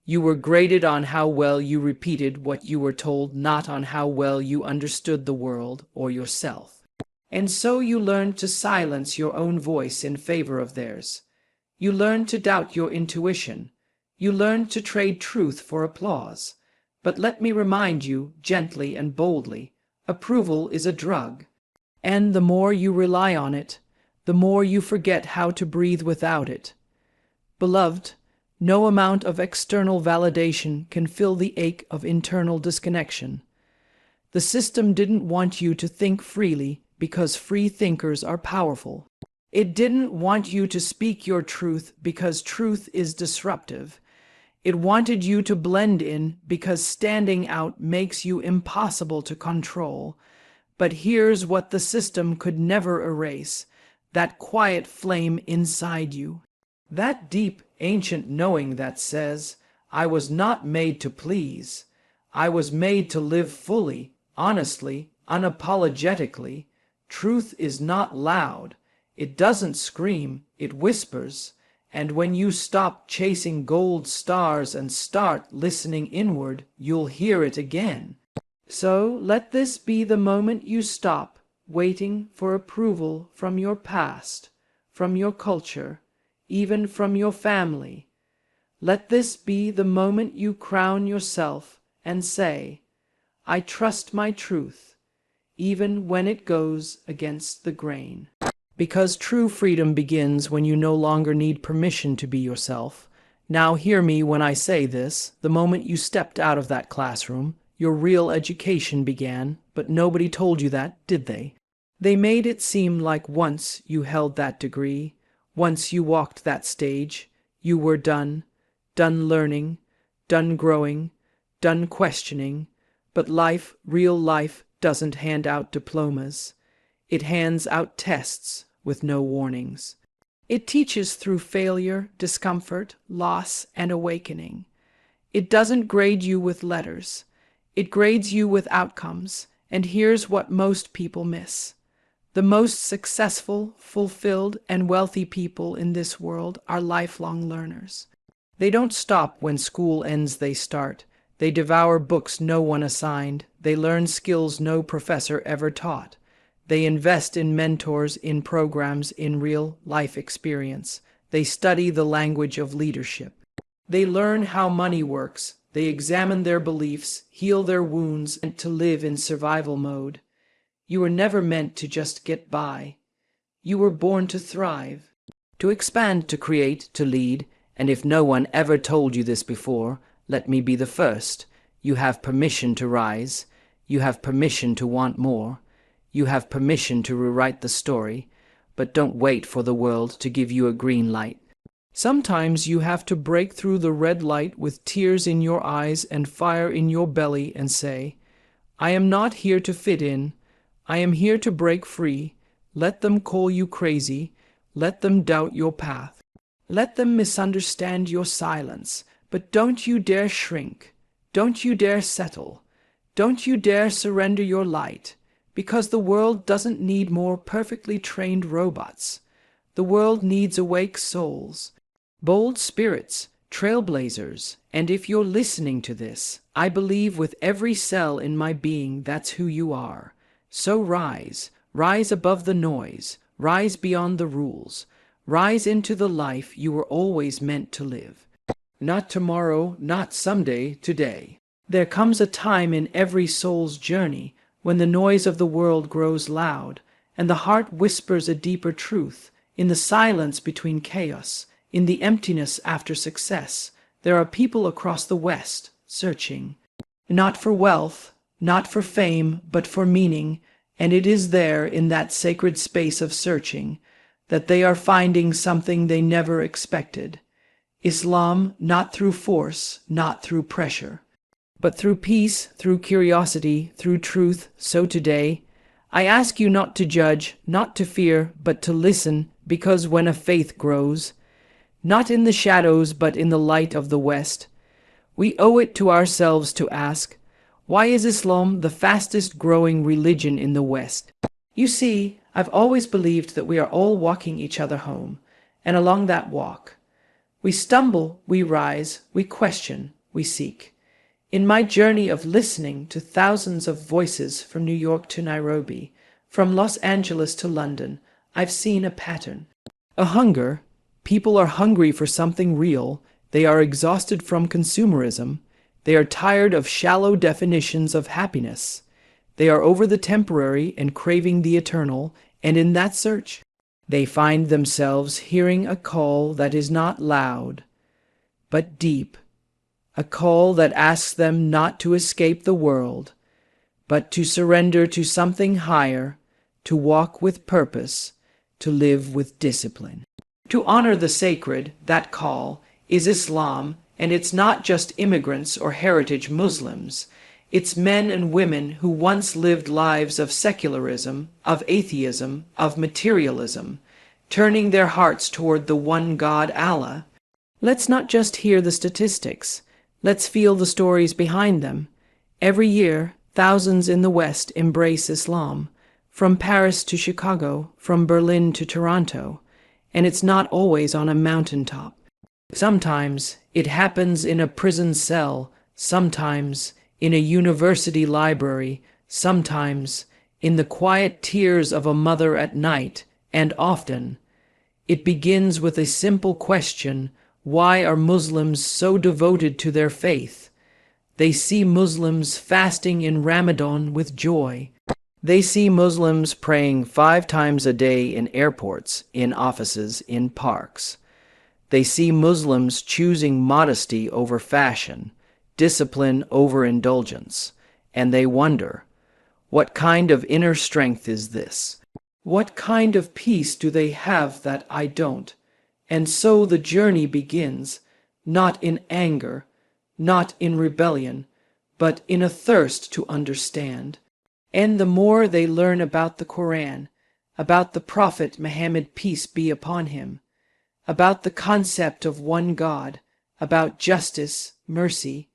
You were graded on how well you repeated what you were told, not on how well you understood the world or yourself. And so you learned to silence your own voice in favor of theirs. You learned to doubt your intuition. You learned to trade truth for applause. But let me remind you, gently and boldly, approval is a drug. And the more you rely on it, the more you forget how to breathe without it. Beloved, no amount of external validation can fill the ache of internal disconnection. The system didn't want you to think freely because free thinkers are powerful. It didn't want you to speak your truth because truth is disruptive. It wanted you to blend in because standing out makes you impossible to control. But here's what the system could never erase: that quiet flame inside you. That deep, ancient knowing that says, I was not made to please. I was made to live fully, honestly, unapologetically. Truth is not loud. It doesn't scream, it whispers. And when you stop chasing gold stars and start listening inward, you'll hear it again. So let this be the moment you stop waiting for approval from your past, from your culture, even from your family. Let this be the moment you crown yourself and say, I trust my truth, even when it goes against the grain. Because true freedom begins when you no longer need permission to be yourself. Now hear me when I say this. The moment you stepped out of that classroom, your real education began, but nobody told you that, did they? They made it seem like once you held that degree, once you walked that stage, you were done learning, done growing, done questioning. But life, real life, doesn't hand out diplomas. It hands out tests with no warnings. It teaches through failure, discomfort, loss, and awakening. It doesn't grade you with letters. It grades you with outcomes. And here's what most people miss. The most successful, fulfilled, and wealthy people in this world are lifelong learners. They don't stop when school ends, they start. They devour books no one assigned. They learn skills no professor ever taught. They invest in mentors, in programs, in real life experience. They study the language of leadership. They learn how money works. They examine their beliefs, heal their wounds, and to live in survival mode. You were never meant to just get by. You were born to thrive, to expand, to create, to lead. And if no one ever told you this before, let me be the first. You have permission to rise. You have permission to want more. You have permission to rewrite the story, but don't wait for the world to give you a green light. Sometimes you have to break through the red light with tears in your eyes and fire in your belly and say, I am not here to fit in. I am here to break free. Let them call you crazy. Let them doubt your path. Let them misunderstand your silence. But don't you dare shrink. Don't you dare settle. Don't you dare surrender your light, because the world doesn't need more perfectly trained robots. The world needs awake souls, bold spirits, trailblazers, and if you're listening to this, I believe with every cell in my being that's who you are. So rise, rise above the noise, rise beyond the rules, rise into the life you were always meant to live. Not tomorrow, not someday, today. There comes a time in every soul's journey when the noise of the world grows loud, and the heart whispers a deeper truth. In the silence between chaos, in the emptiness after success, there are people across the West searching, not for wealth, not for fame, but for meaning, and it is there in that sacred space of searching that they are finding something they never expected. Islam not through force, not through pressure, but through peace, through curiosity, through truth. So today, I ask you not to judge, not to fear, but to listen, because when a faith grows, not in the shadows but in the light of the West, we owe it to ourselves to ask, why is Islam the fastest growing religion in the West? You see, I've always believed that we are all walking each other home, and along that walk, we stumble, we rise, we question, we seek. In my journey of listening to thousands of voices from New York to Nairobi, from Los Angeles to London, I've seen a pattern. A hunger. People are hungry for something real. They are exhausted from consumerism. They are tired of shallow definitions of happiness. They are over the temporary and craving the eternal, and in that search, they find themselves hearing a call that is not loud, but deep. A call that asks them not to escape the world, but to surrender to something higher, to walk with purpose, to live with discipline. To honor the sacred, that call, is Islam, and it's not just immigrants or heritage Muslims. It's men and women who once lived lives of secularism, of atheism, of materialism, turning their hearts toward the one God, Allah. Let's not just hear the statistics. Let's feel the stories behind them. Every year, thousands in the West embrace Islam, from Paris to Chicago, from Berlin to Toronto, and it's not always on a mountaintop. Sometimes it happens in a prison cell, sometimes in a university library, sometimes in the quiet tears of a mother at night, and often it begins with a simple question: why are Muslims so devoted to their faith? They see Muslims fasting in Ramadan with joy. They see Muslims praying 5 times a day in airports, in offices, in parks. They see Muslims choosing modesty over fashion, discipline over indulgence, and they wonder, what kind of inner strength is this? What kind of peace do they have that I don't? And so the journey begins, not in anger, not in rebellion, but in a thirst to understand. And the more they learn about the Qur'an, about the Prophet Muhammad, peace be upon him, about the concept of one God, about justice, mercy,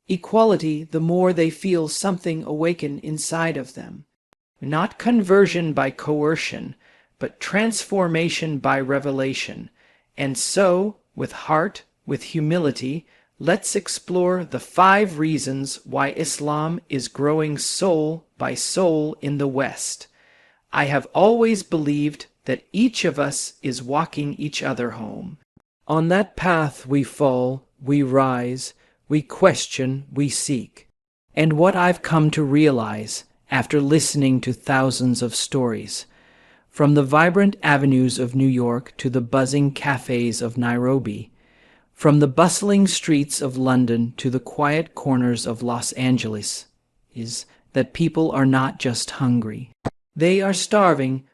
equality, the more they feel something awaken inside of them. Not conversion by coercion, but transformation by revelation. And so, with heart, with humility, let's explore the 5 reasons why Islam is growing soul by soul in the West. I have always believed that each of us is walking each other home. On that path we fall, we rise, we question, we seek. And what I've come to realize, after listening to thousands of stories, from the vibrant avenues of New York to the buzzing cafes of Nairobi, from the bustling streets of London to the quiet corners of Los Angeles, is that people are not just hungry. They are starving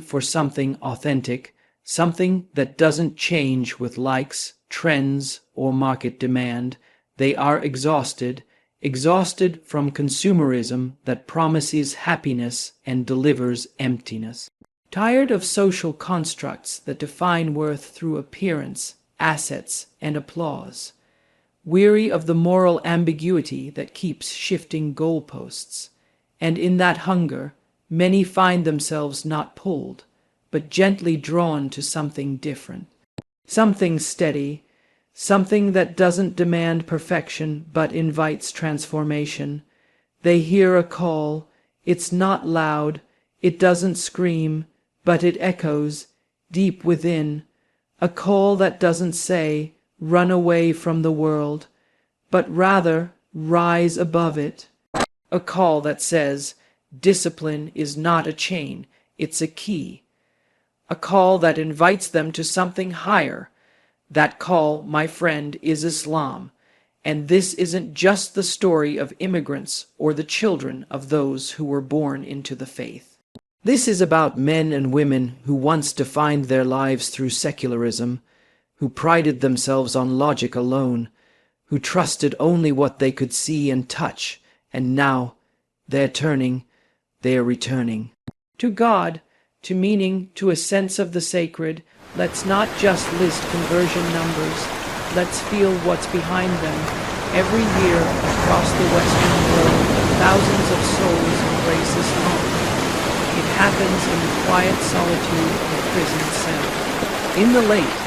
for something authentic, something that doesn't change with likes, trends, or market demand. They are exhausted from consumerism that promises happiness and delivers emptiness. Tired of social constructs that define worth through appearance, assets, and applause. Weary of the moral ambiguity that keeps shifting goalposts. And in that hunger, many find themselves not pulled, but gently drawn to something different. Something steady, something that doesn't demand perfection but invites transformation. They hear a call. It's not loud, it doesn't scream, but it echoes deep within. A call that doesn't say, run away from the world, but rather rise above it. A call that says, discipline is not a chain, it's a key. A call that invites them to something higher. That call, my friend, is Islam. And this isn't just the story of immigrants or the children of those who were born into the faith. This is about men and women who once defined their lives through secularism, who prided themselves on logic alone, who trusted only what they could see and touch, and now they're returning. To God, to meaning, to a sense of the sacred. Let's not just list conversion numbers, let's feel what's behind them. Every year, across the Western world, thousands of souls embrace Islam. It happens in the quiet solitude of a prison cell. In the late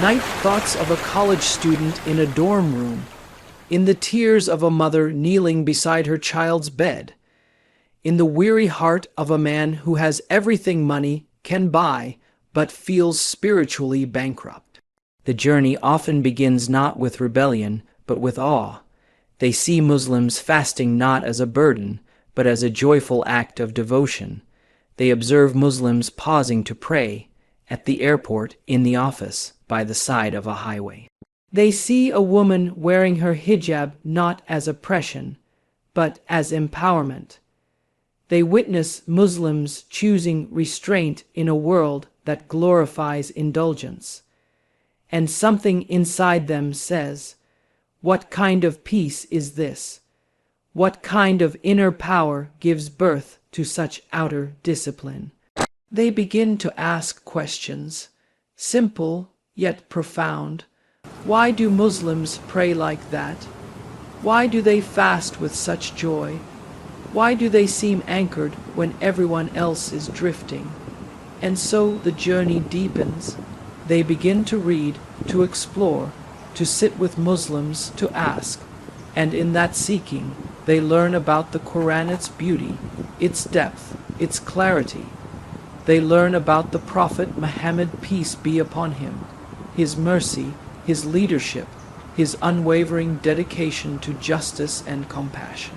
night thoughts of a college student in a dorm room. In the tears of a mother kneeling beside her child's bed. In the weary heart of a man who has everything money can buy, but feels spiritually bankrupt. The journey often begins not with rebellion, but with awe. They see Muslims fasting not as a burden, but as a joyful act of devotion. They observe Muslims pausing to pray, at the airport, in the office, by the side of a highway. They see a woman wearing her hijab not as oppression, but as empowerment. They witness Muslims choosing restraint in a world that glorifies indulgence. And something inside them says, what kind of peace is this? What kind of inner power gives birth to such outer discipline? They begin to ask questions, simple yet profound. Why do Muslims pray like that? Why do they fast with such joy? Why do they seem anchored when everyone else is drifting? And so the journey deepens. They begin to read, to explore, to sit with Muslims, to ask. And in that seeking, they learn about the Qur'an's beauty, its depth, its clarity. They learn about the Prophet Muhammad, peace be upon him, his mercy, his leadership, his unwavering dedication to justice and compassion.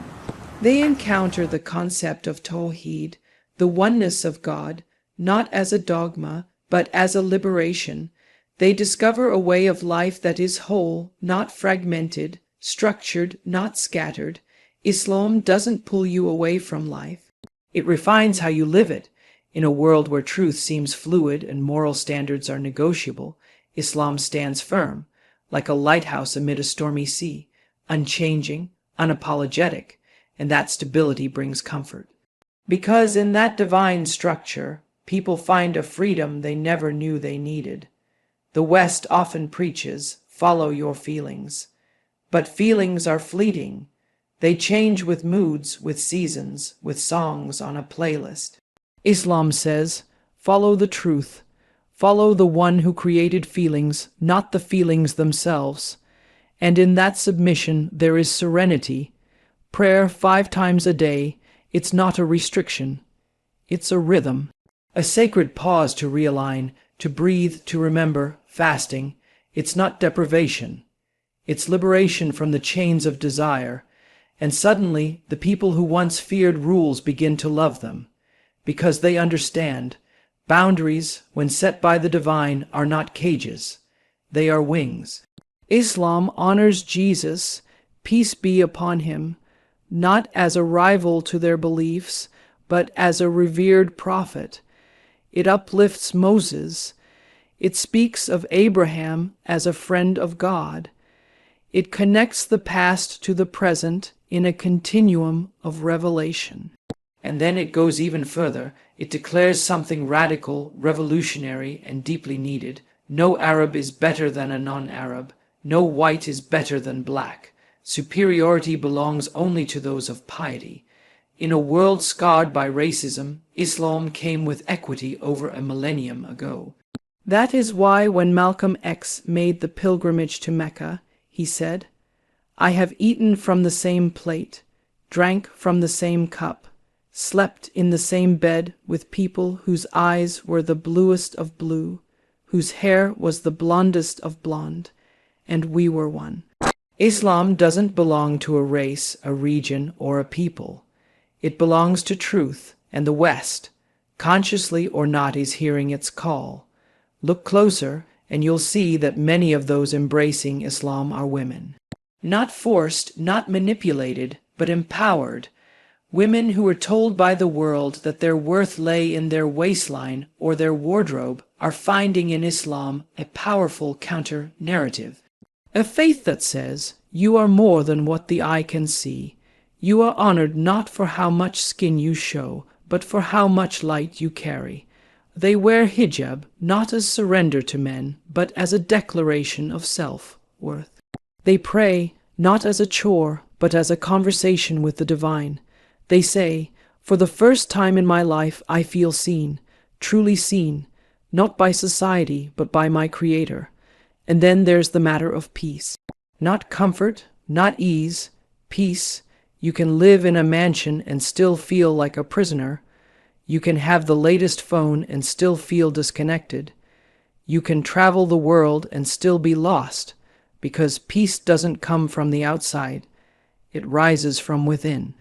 They encounter the concept of Tawheed, the oneness of God, not as a dogma, but as a liberation. They discover a way of life that is whole, not fragmented, structured, not scattered. Islam doesn't pull you away from life. It refines how you live it. In a world where truth seems fluid and moral standards are negotiable, Islam stands firm, like a lighthouse amid a stormy sea, unchanging, unapologetic, and that stability brings comfort. Because in that divine structure, people find a freedom they never knew they needed. The West often preaches, follow your feelings. But feelings are fleeting. They change with moods, with seasons, with songs on a playlist. Islam says, follow the truth. Follow the one who created feelings, not the feelings themselves. And in that submission there is serenity. Prayer 5 times a day, it's not a restriction. It's a rhythm. A sacred pause to realign, to breathe, to remember, fasting. It's not deprivation. It's liberation from the chains of desire. And suddenly, the people who once feared rules begin to love them. Because they understand, boundaries, when set by the divine, are not cages. They are wings. Islam honors Jesus, peace be upon him, not as a rival to their beliefs, but as a revered prophet. It uplifts Moses. It speaks of Abraham as a friend of God. It connects the past to the present in a continuum of revelation. And then it goes even further. It declares something radical, revolutionary, and deeply needed. No Arab is better than a non-Arab. No white is better than black. Superiority belongs only to those of piety. In a world scarred by racism, Islam came with equity over a millennium ago. That is why when Malcolm X made the pilgrimage to Mecca, he said, "I have eaten from the same plate, drank from the same cup, slept in the same bed with people whose eyes were the bluest of blue, whose hair was the blondest of blonde, and we were one." Islam doesn't belong to a race, a region, or a people. It belongs to truth, and the West, consciously or not, is hearing its call. Look closer, and you'll see that many of those embracing Islam are women. Not forced, not manipulated, but empowered. Women who were told by the world that their worth lay in their waistline or their wardrobe are finding in Islam a powerful counter-narrative. A faith that says, you are more than what the eye can see. You are honored not for how much skin you show, but for how much light you carry. They wear hijab not as surrender to men, but as a declaration of self-worth. They pray not as a chore, but as a conversation with the divine. They say, "For the first time in my life I feel seen, truly seen, not by society, but by my Creator." And then there's the matter of peace. Not comfort, not ease, peace. You can live in a mansion and still feel like a prisoner. You can have the latest phone and still feel disconnected. You can travel the world and still be lost, because peace doesn't come from the outside. It rises from within.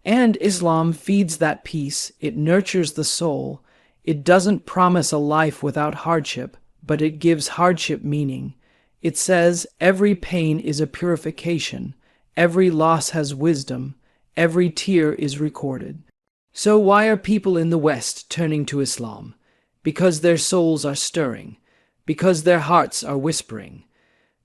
And Islam feeds that peace. It nurtures the soul. It doesn't promise a life without hardship, but it gives hardship meaning. It says every pain is a purification. Every loss has wisdom. Every tear is recorded. So why are people in the West turning to Islam? Because their souls are stirring. Because their hearts are whispering.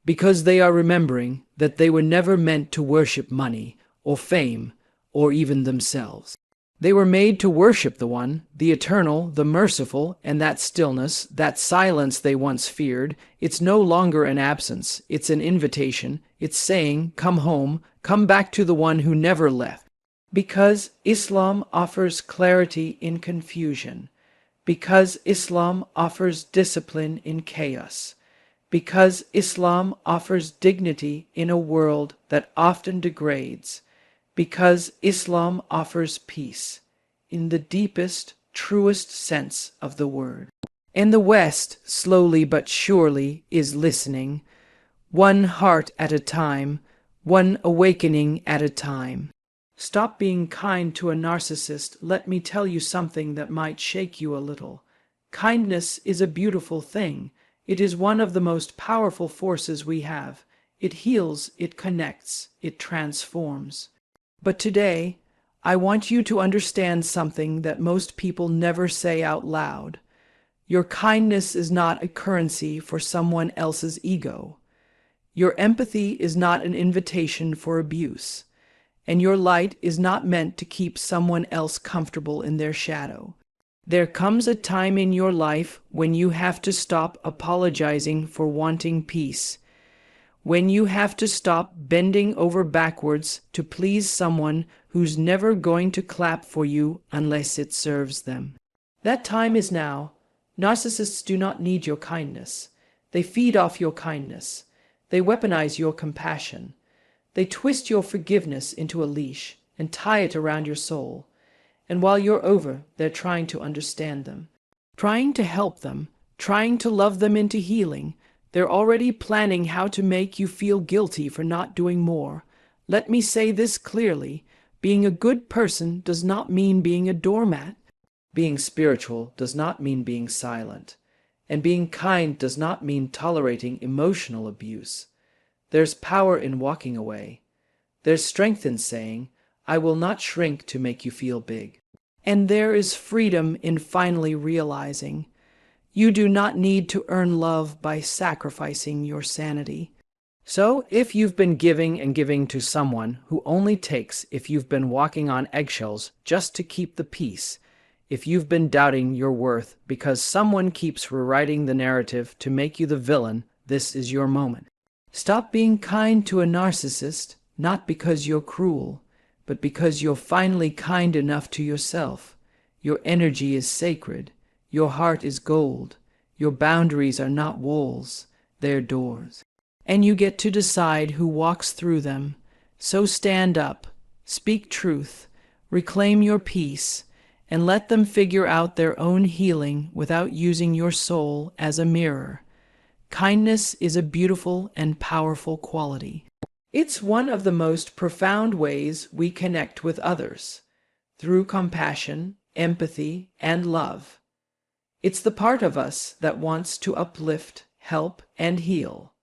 Because they are remembering that they were never meant to worship money or fame or even themselves. They were made to worship the One, the Eternal, the Merciful, and that stillness, that silence they once feared. It's no longer an absence. It's an invitation. It's saying, come home, come back to the One who never left. Because Islam offers clarity in confusion. Because Islam offers discipline in chaos. Because Islam offers dignity in a world that often degrades. Because Islam offers peace in the deepest, truest sense of the word. And the West, slowly but surely, is listening, one heart at a time, one awakening at a time. Stop being kind to a narcissist. Let me tell you something that might shake you a little. Kindness is a beautiful thing. It is one of the most powerful forces we have. It heals, it connects, it transforms. But today, I want you to understand something that most people never say out loud. Your kindness is not a currency for someone else's ego. Your empathy is not an invitation for abuse. And your light is not meant to keep someone else comfortable in their shadow. There comes a time in your life when you have to stop apologizing for wanting peace, when you have to stop bending over backwards to please someone who's never going to clap for you unless it serves them. That time is now. Narcissists do not need your kindness. They feed off your kindness. They weaponize your compassion. They twist your forgiveness into a leash and tie it around your soul. And while you're over, they're trying to understand them, trying to help them, trying to love them into healing. They're already planning how to make you feel guilty for not doing more. Let me say this clearly. Being a good person does not mean being a doormat. Being spiritual does not mean being silent. And being kind does not mean tolerating emotional abuse. There's power in walking away. There's strength in saying, I will not shrink to make you feel big. And there is freedom in finally realizing You do not need to earn love by sacrificing your sanity. So, if you've been giving and giving to someone who only takes, if you've been walking on eggshells just to keep the peace, if you've been doubting your worth because someone keeps rewriting the narrative to make you the villain, this is your moment. Stop being kind to a narcissist, not because you're cruel, but because you're finally kind enough to yourself. Your energy is sacred. Your heart is gold. Your boundaries are not walls, they're doors. And you get to decide who walks through them. So stand up, speak truth, reclaim your peace, and let them figure out their own healing without using your soul as a mirror. Kindness is a beautiful and powerful quality. It's one of the most profound ways we connect with others, through compassion, empathy, and love. It's the part of us that wants to uplift, help, and heal.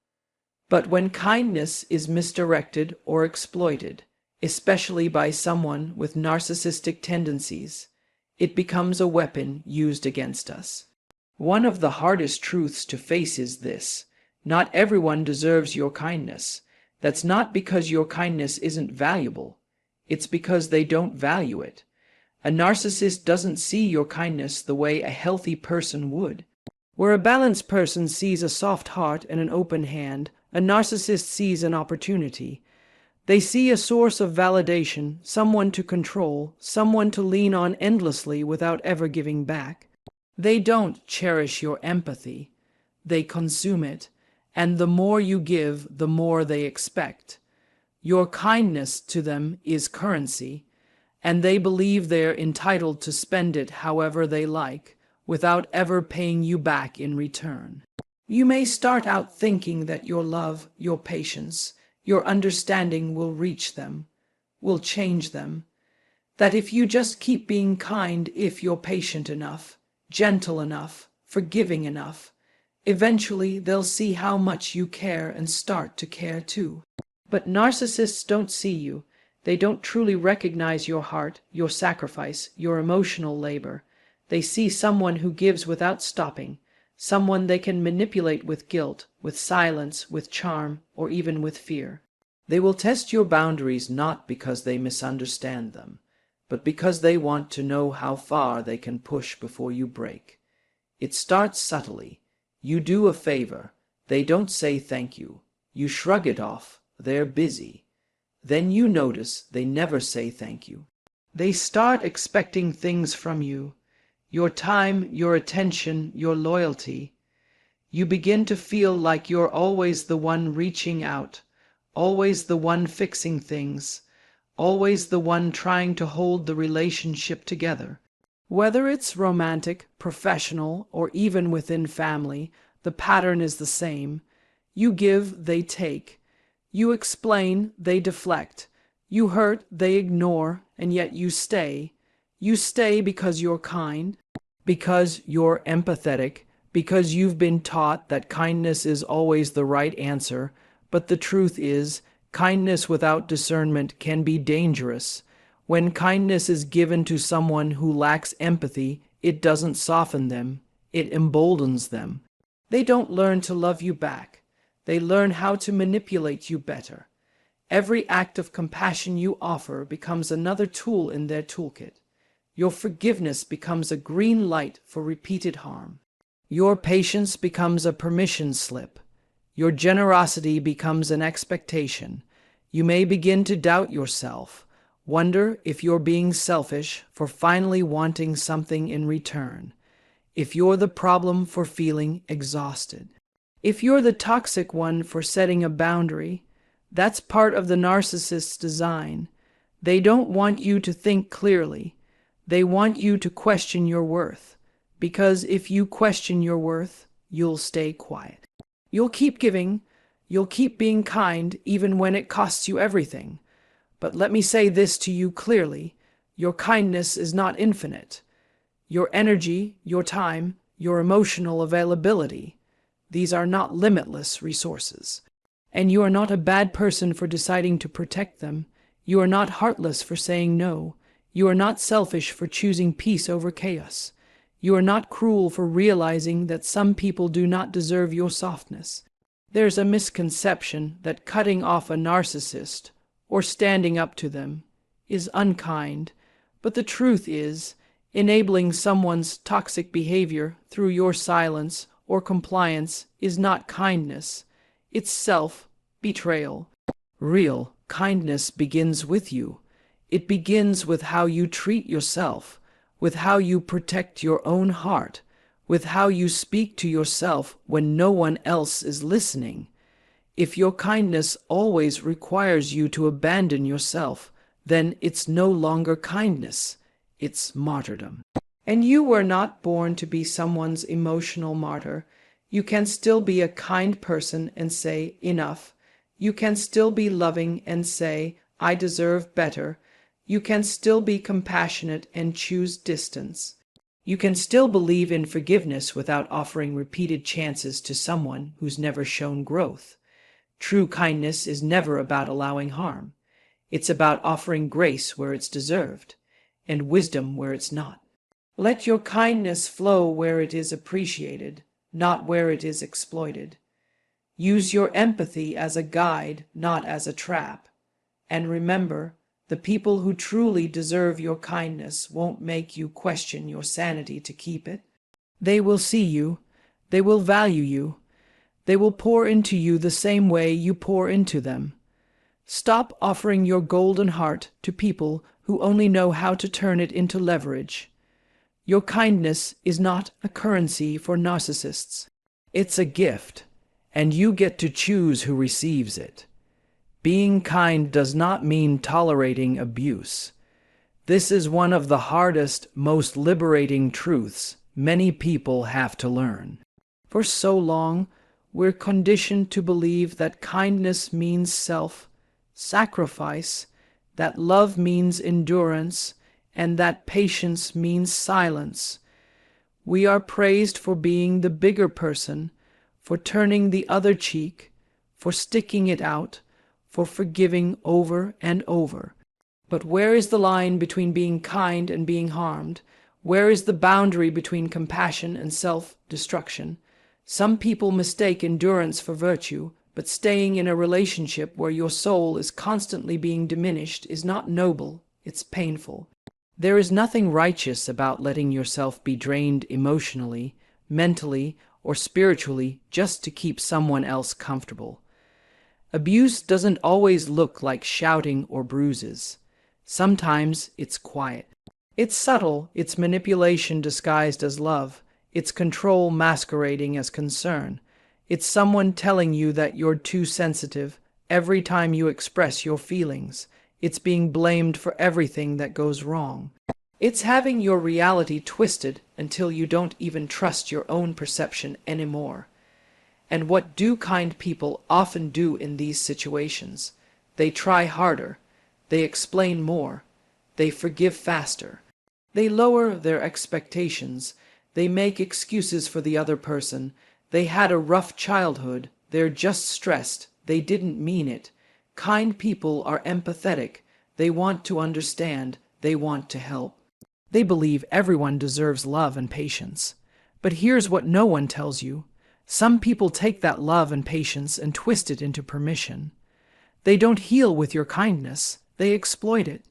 But when kindness is misdirected or exploited, especially by someone with narcissistic tendencies, it becomes a weapon used against us. One of the hardest truths to face is this: not everyone deserves your kindness. That's not because your kindness isn't valuable. It's because they don't value it. A narcissist doesn't see your kindness the way a healthy person would. Where a balanced person sees a soft heart and an open hand, a narcissist sees an opportunity. They see a source of validation, someone to control, someone to lean on endlessly without ever giving back. They don't cherish your empathy. They consume it, and the more you give, the more they expect. Your kindness to them is currency, and they believe they're entitled to spend it however they like, without ever paying you back in return. You may start out thinking that your love, your patience, your understanding will reach them, will change them, that if you just keep being kind, if you're patient enough, gentle enough, forgiving enough, eventually they'll see how much you care and start to care too. But narcissists don't see you. They don't truly recognize your heart, your sacrifice, your emotional labor. They see someone who gives without stopping, someone they can manipulate with guilt, with silence, with charm, or even with fear. They will test your boundaries not because they misunderstand them, but because they want to know how far they can push before you break. It starts subtly. You do a favor. They don't say thank you. You shrug it off. They're busy. Then you notice they never say thank you. They start expecting things from you. Your time, your attention, your loyalty. You begin to feel like you're always the one reaching out, always the one fixing things, always the one trying to hold the relationship together. Whether it's romantic, professional, or even within family, the pattern is the same. You give, they take. You explain, they deflect. You hurt, they ignore, and yet you stay. You stay because you're kind, because you're empathetic, because you've been taught that kindness is always the right answer. But the truth is, kindness without discernment can be dangerous. When kindness is given to someone who lacks empathy, it doesn't soften them, it emboldens them. They don't learn to love you back. They learn how to manipulate you better. Every act of compassion you offer becomes another tool in their toolkit. Your forgiveness becomes a green light for repeated harm. Your patience becomes a permission slip. Your generosity becomes an expectation. You may begin to doubt yourself, wonder if you're being selfish for finally wanting something in return, if you're the problem for feeling exhausted, if you're the toxic one for setting a boundary. That's part of the narcissist's design. They don't want you to think clearly. They want you to question your worth, because if you question your worth, you'll stay quiet. You'll keep giving, you'll keep being kind even when it costs you everything. But let me say this to you clearly: your kindness is not infinite. Your energy, your time, your emotional availability, these are not limitless resources. And you are not a bad person for deciding to protect them. You are not heartless for saying no. You are not selfish for choosing peace over chaos. You are not cruel for realizing that some people do not deserve your softness. There's a misconception that cutting off a narcissist or standing up to them is unkind, but the truth is, enabling someone's toxic behavior through your silence or compliance is not kindness. It's self-betrayal. Real kindness begins with you. It begins with how you treat yourself, with how you protect your own heart, with how you speak to yourself when no one else is listening. If your kindness always requires you to abandon yourself, then it's no longer kindness, it's martyrdom. And you were not born to be someone's emotional martyr. You can still be a kind person and say, enough. You can still be loving and say, I deserve better. You can still be compassionate and choose distance. You can still believe in forgiveness without offering repeated chances to someone who's never shown growth. True kindness is never about allowing harm. It's about offering grace where it's deserved, and wisdom where it's not. Let your kindness flow where it is appreciated, not where it is exploited. Use your empathy as a guide, not as a trap. And remember, the people who truly deserve your kindness won't make you question your sanity to keep it. They will see you. They will value you. They will pour into you the same way you pour into them. Stop offering your golden heart to people who only know how to turn it into leverage. Your kindness is not a currency for narcissists. It's a gift, and you get to choose who receives it. Being kind does not mean tolerating abuse. This is one of the hardest, most liberating truths many people have to learn. For so long, we're conditioned to believe that kindness means self-sacrifice, that love means endurance, and that patience means silence. We are praised for being the bigger person, for turning the other cheek, for sticking it out, for forgiving over and over. But where is the line between being kind and being harmed? Where is the boundary between compassion and self-destruction? Some people mistake endurance for virtue, but staying in a relationship where your soul is constantly being diminished is not noble, it's painful. There is nothing righteous about letting yourself be drained emotionally, mentally, or spiritually just to keep someone else comfortable. Abuse doesn't always look like shouting or bruises. Sometimes it's quiet. It's subtle, it's manipulation disguised as love, it's control masquerading as concern. It's someone telling you that you're too sensitive every time you express your feelings. It's being blamed for everything that goes wrong. It's having your reality twisted until you don't even trust your own perception anymore. And what do kind people often do in these situations? They try harder. They explain more. They forgive faster. They lower their expectations. They make excuses for the other person. They had a rough childhood. They're just stressed. They didn't mean it. Kind people are empathetic. They want to understand. They want to help. They believe everyone deserves love and patience. But here's what no one tells you. Some people take that love and patience and twist it into permission. They don't heal with your kindness. They exploit it.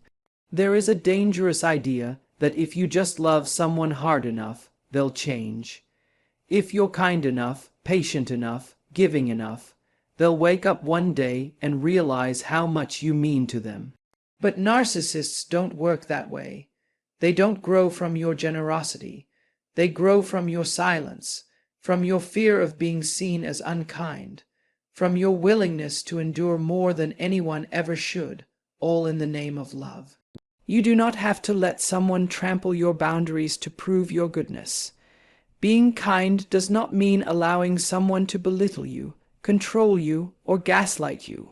There is a dangerous idea that if you just love someone hard enough, they'll change. If you're kind enough, patient enough, giving enough, they'll wake up one day and realize how much you mean to them. But narcissists don't work that way. They don't grow from your generosity. They grow from your silence, from your fear of being seen as unkind, from your willingness to endure more than anyone ever should, all in the name of love. You do not have to let someone trample your boundaries to prove your goodness. Being kind does not mean allowing someone to belittle you, control you, or gaslight you.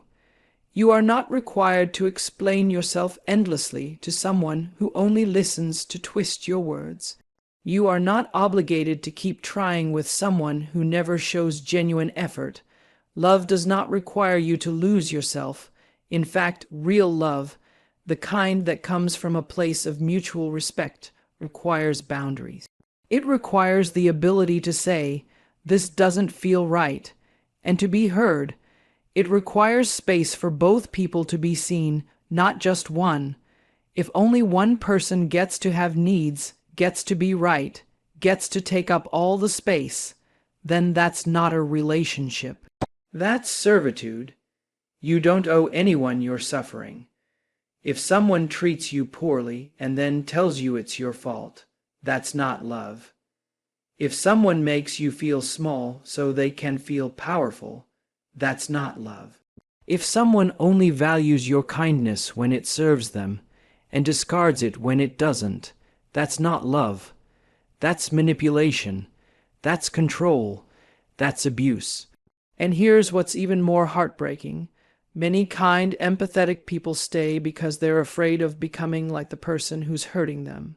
You are not required to explain yourself endlessly to someone who only listens to twist your words. You are not obligated to keep trying with someone who never shows genuine effort. Love does not require you to lose yourself. In fact, real love, the kind that comes from a place of mutual respect, requires boundaries. It requires the ability to say, "This doesn't feel right," and to be heard. It requires space for both people to be seen, not just one. If only one person gets to have needs, gets to be right, gets to take up all the space, then that's not a relationship. That's servitude. You don't owe anyone your suffering. If someone treats you poorly and then tells you it's your fault, that's not love. If someone makes you feel small so they can feel powerful, that's not love. If someone only values your kindness when it serves them and discards it when it doesn't, that's not love. That's manipulation. That's control. That's abuse. And here's what's even more heartbreaking. Many kind, empathetic people stay because they're afraid of becoming like the person who's hurting them.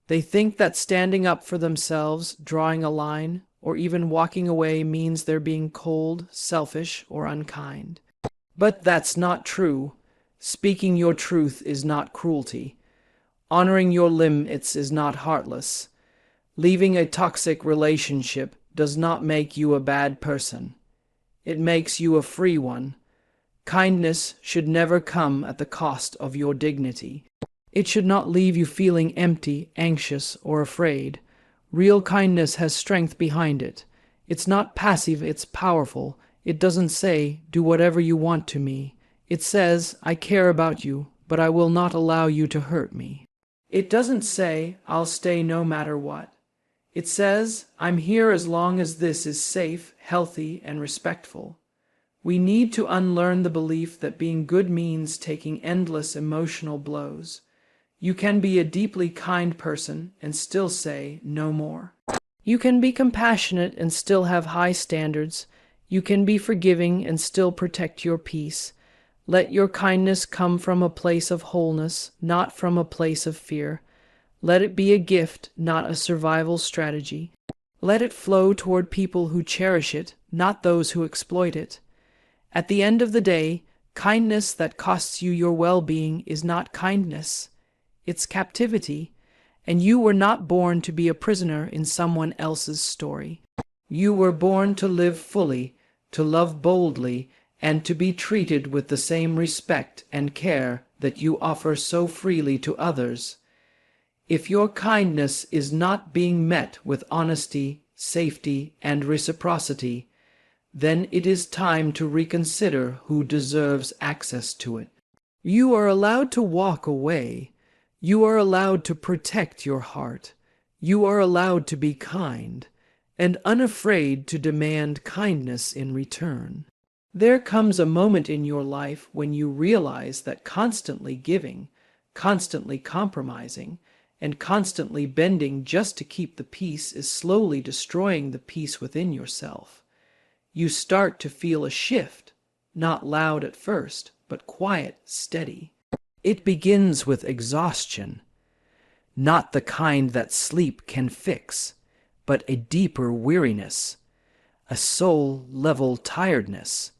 They think that standing up for themselves, drawing a line, or even walking away means they're being cold, selfish, or unkind. But that's not true. Speaking your truth is not cruelty. Honoring your limits is not heartless. Leaving a toxic relationship does not make you a bad person. It makes you a free one. Kindness should never come at the cost of your dignity. It should not leave you feeling empty, anxious, or afraid. Real kindness has strength behind it. It's not passive, it's powerful. It doesn't say, "Do whatever you want to me." It says, "I care about you, but I will not allow you to hurt me." It doesn't say, "I'll stay no matter what." It says, "I'm here as long as this is safe, healthy, and respectful." We need to unlearn the belief that being good means taking endless emotional blows. You can be a deeply kind person and still say no more. You can be compassionate and still have high standards. You can be forgiving and still protect your peace. Let your kindness come from a place of wholeness, not from a place of fear. Let it be a gift, not a survival strategy. Let it flow toward people who cherish it, not those who exploit it. At the end of the day, kindness that costs you your well-being is not kindness. It's captivity, and you were not born to be a prisoner in someone else's story. You were born to live fully, to love boldly, and to be treated with the same respect and care that you offer so freely to others. If your kindness is not being met with honesty, safety, and reciprocity, then it is time to reconsider who deserves access to it. You are allowed to walk away. You are allowed to protect your heart. You are allowed to be kind, and unafraid to demand kindness in return. There comes a moment in your life when you realize that constantly giving, constantly compromising, and constantly bending just to keep the peace is slowly destroying the peace within yourself. You start to feel a shift, not loud at first, but quiet, steady. It begins with exhaustion, not the kind that sleep can fix, but a deeper weariness, a soul-level tiredness,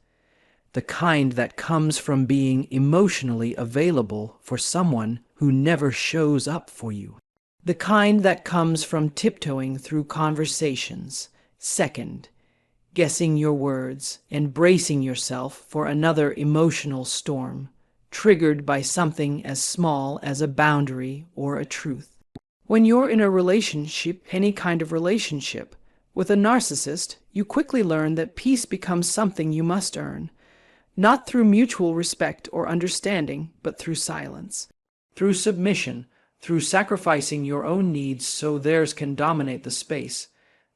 the kind that comes from being emotionally available for someone who never shows up for you, the kind that comes from tiptoeing through conversations, second, guessing your words, and bracing yourself for another emotional storm, triggered by something as small as a boundary or a truth. When you're in a relationship, any kind of relationship, with a narcissist, you quickly learn that peace becomes something you must earn, not through mutual respect or understanding, but through silence, through submission, through sacrificing your own needs so theirs can dominate the space.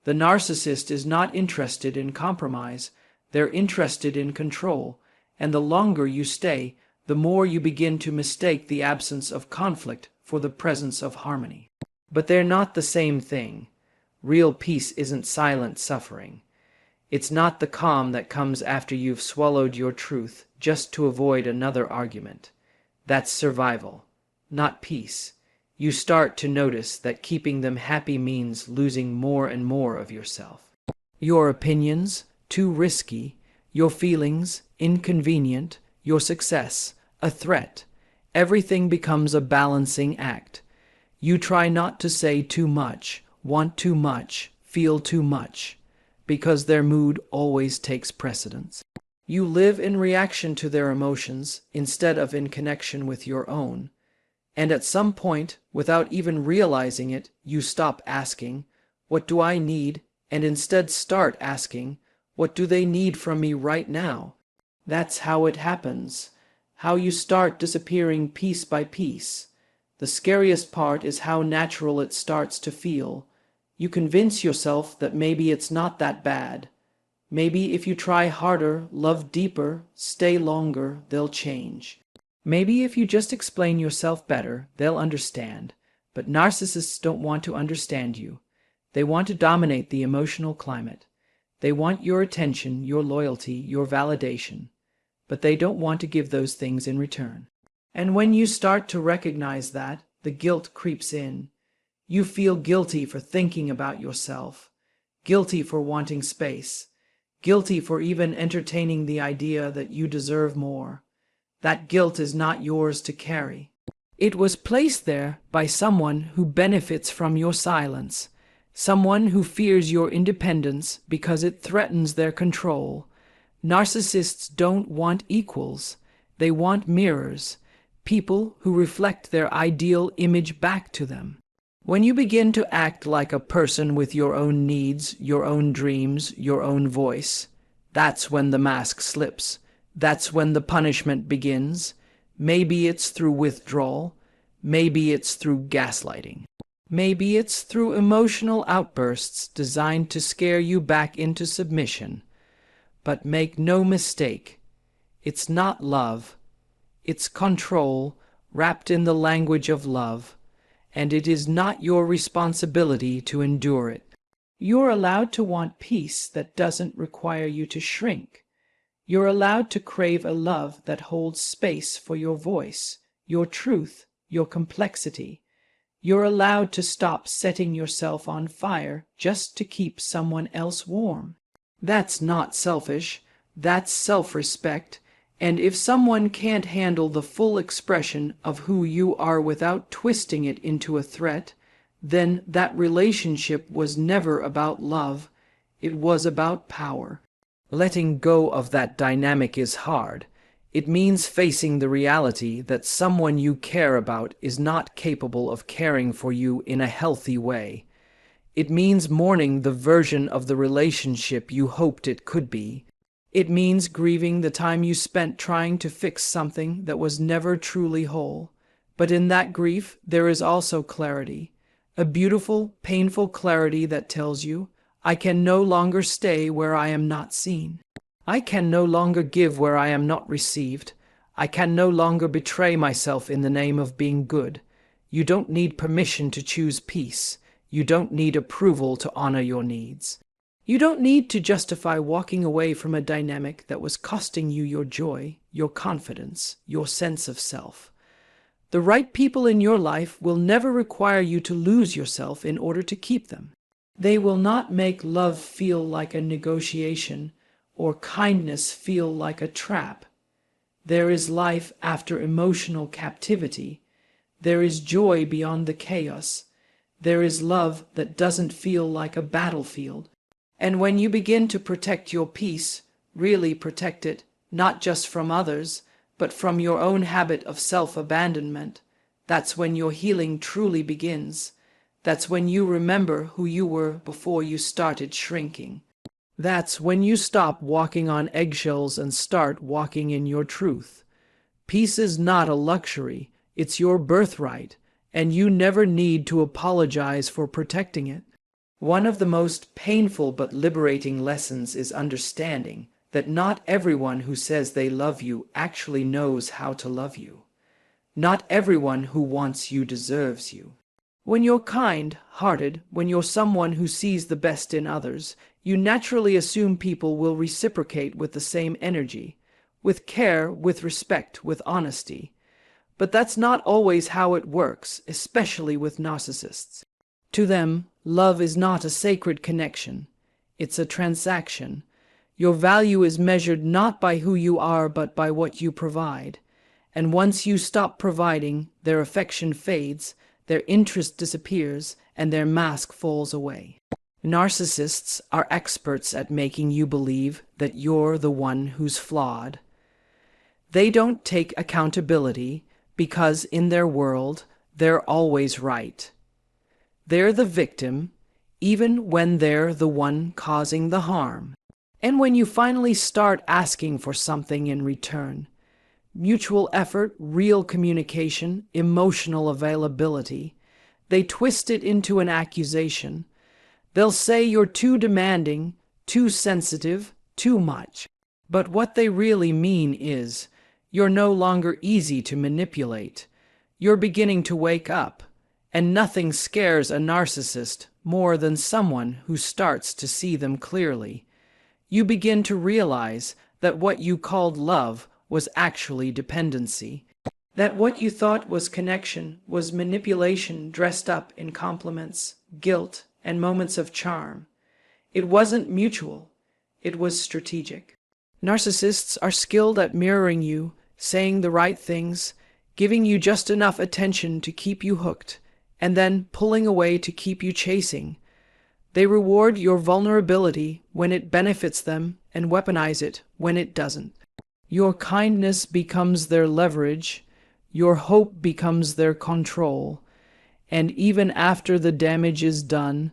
The narcissist is not interested in compromise, they're interested in control, and the longer you stay, the more you begin to mistake the absence of conflict for the presence of harmony. But they're not the same thing. Real peace isn't silent suffering. It's not the calm that comes after you've swallowed your truth just to avoid another argument. That's survival, not peace. You start to notice that keeping them happy means losing more and more of yourself. Your opinions, too risky. Your feelings, inconvenient. Your success, a threat. Everything becomes a balancing act. You try not to say too much want too much, feel too much, because their mood always takes precedence. You live in reaction to their emotions instead of in connection with your own. And at some point, without even realizing it, you stop asking, "What do I need?" and instead start asking, "What do they need from me right now?" That's how it happens, how you start disappearing piece by piece. The scariest part is how natural it starts to feel. You convince yourself that maybe it's not that bad. Maybe if you try harder, love deeper, stay longer, they'll change. Maybe if you just explain yourself better, they'll understand. But narcissists don't want to understand you. They want to dominate the emotional climate. They want your attention, your loyalty, your validation. But they don't want to give those things in return. And when you start to recognize that, the guilt creeps in. You feel guilty for thinking about yourself, guilty for wanting space, guilty for even entertaining the idea that you deserve more. That guilt is not yours to carry. It was placed there by someone who benefits from your silence, someone who fears your independence because it threatens their control. Narcissists don't want equals. They want mirrors, people who reflect their ideal image back to them. When you begin to act like a person with your own needs, your own dreams, your own voice, that's when the mask slips. That's when the punishment begins. Maybe it's through withdrawal. Maybe it's through gaslighting. Maybe it's through emotional outbursts designed to scare you back into submission. But make no mistake, it's not love. It's control wrapped in the language of love, and it is not your responsibility to endure it. You're allowed to want peace that doesn't require you to shrink. You're allowed to crave a love that holds space for your voice, your truth, your complexity. You're allowed to stop setting yourself on fire just to keep someone else warm. That's not selfish, that's self-respect, and if someone can't handle the full expression of who you are without twisting it into a threat, then that relationship was never about love, it was about power. Letting go of that dynamic is hard. It means facing the reality that someone you care about is not capable of caring for you in a healthy way. It means mourning the version of the relationship you hoped it could be. It means grieving the time you spent trying to fix something that was never truly whole. But in that grief, there is also clarity. A beautiful, painful clarity that tells you, I can no longer stay where I am not seen. I can no longer give where I am not received. I can no longer betray myself in the name of being good. You don't need permission to choose peace. You don't need approval to honor your needs. You don't need to justify walking away from a dynamic that was costing you your joy, your confidence, your sense of self. The right people in your life will never require you to lose yourself in order to keep them. They will not make love feel like a negotiation or kindness feel like a trap. There is life after emotional captivity. There is joy beyond the chaos. There is love that doesn't feel like a battlefield. And when you begin to protect your peace, really protect it, not just from others, but from your own habit of self-abandonment, that's when your healing truly begins. That's when you remember who you were before you started shrinking. That's when you stop walking on eggshells and start walking in your truth. Peace is not a luxury, it's your birthright, and you never need to apologize for protecting it. One of the most painful but liberating lessons is understanding that not everyone who says they love you actually knows how to love you. Not everyone who wants you deserves you. When you're kind-hearted, when you're someone who sees the best in others, you naturally assume people will reciprocate with the same energy, with care, with respect, with honesty. But that's not always how it works, especially with narcissists. To them, love is not a sacred connection. It's a transaction. Your value is measured not by who you are, but by what you provide. And once you stop providing, their affection fades, their interest disappears, and their mask falls away. Narcissists are experts at making you believe that you're the one who's flawed. They don't take accountability because in their world, they're always right. They're the victim, even when they're the one causing the harm. And when you finally start asking for something in return, mutual effort, real communication, emotional availability, they twist it into an accusation. They'll say you're too demanding, too sensitive, too much. But what they really mean is, you're no longer easy to manipulate. You're beginning to wake up, and nothing scares a narcissist more than someone who starts to see them clearly. You begin to realize that what you called love was actually dependency, that what you thought was connection was manipulation dressed up in compliments, guilt, and moments of charm. It wasn't mutual, it was strategic. Narcissists are skilled at mirroring you, saying the right things, giving you just enough attention to keep you hooked, and then pulling away to keep you chasing. They reward your vulnerability when it benefits them and weaponize it when it doesn't. Your kindness becomes their leverage, your hope becomes their control, and even after the damage is done,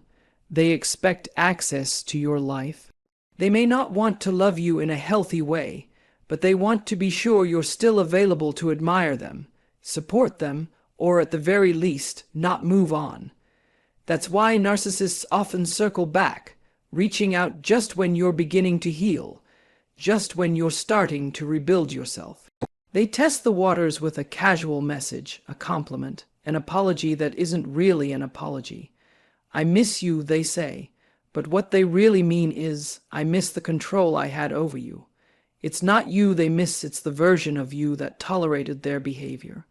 they expect access to your life. They may not want to love you in a healthy way, but they want to be sure you're still available to admire them, support them, or at the very least, not move on. That's why narcissists often circle back, reaching out just when you're beginning to heal, just when you're starting to rebuild yourself. They test the waters with a casual message, a compliment, an apology that isn't really an apology. I miss you, they say, but what they really mean is, I miss the control I had over you. It's not you they miss, it's the version of you that tolerated their behavior.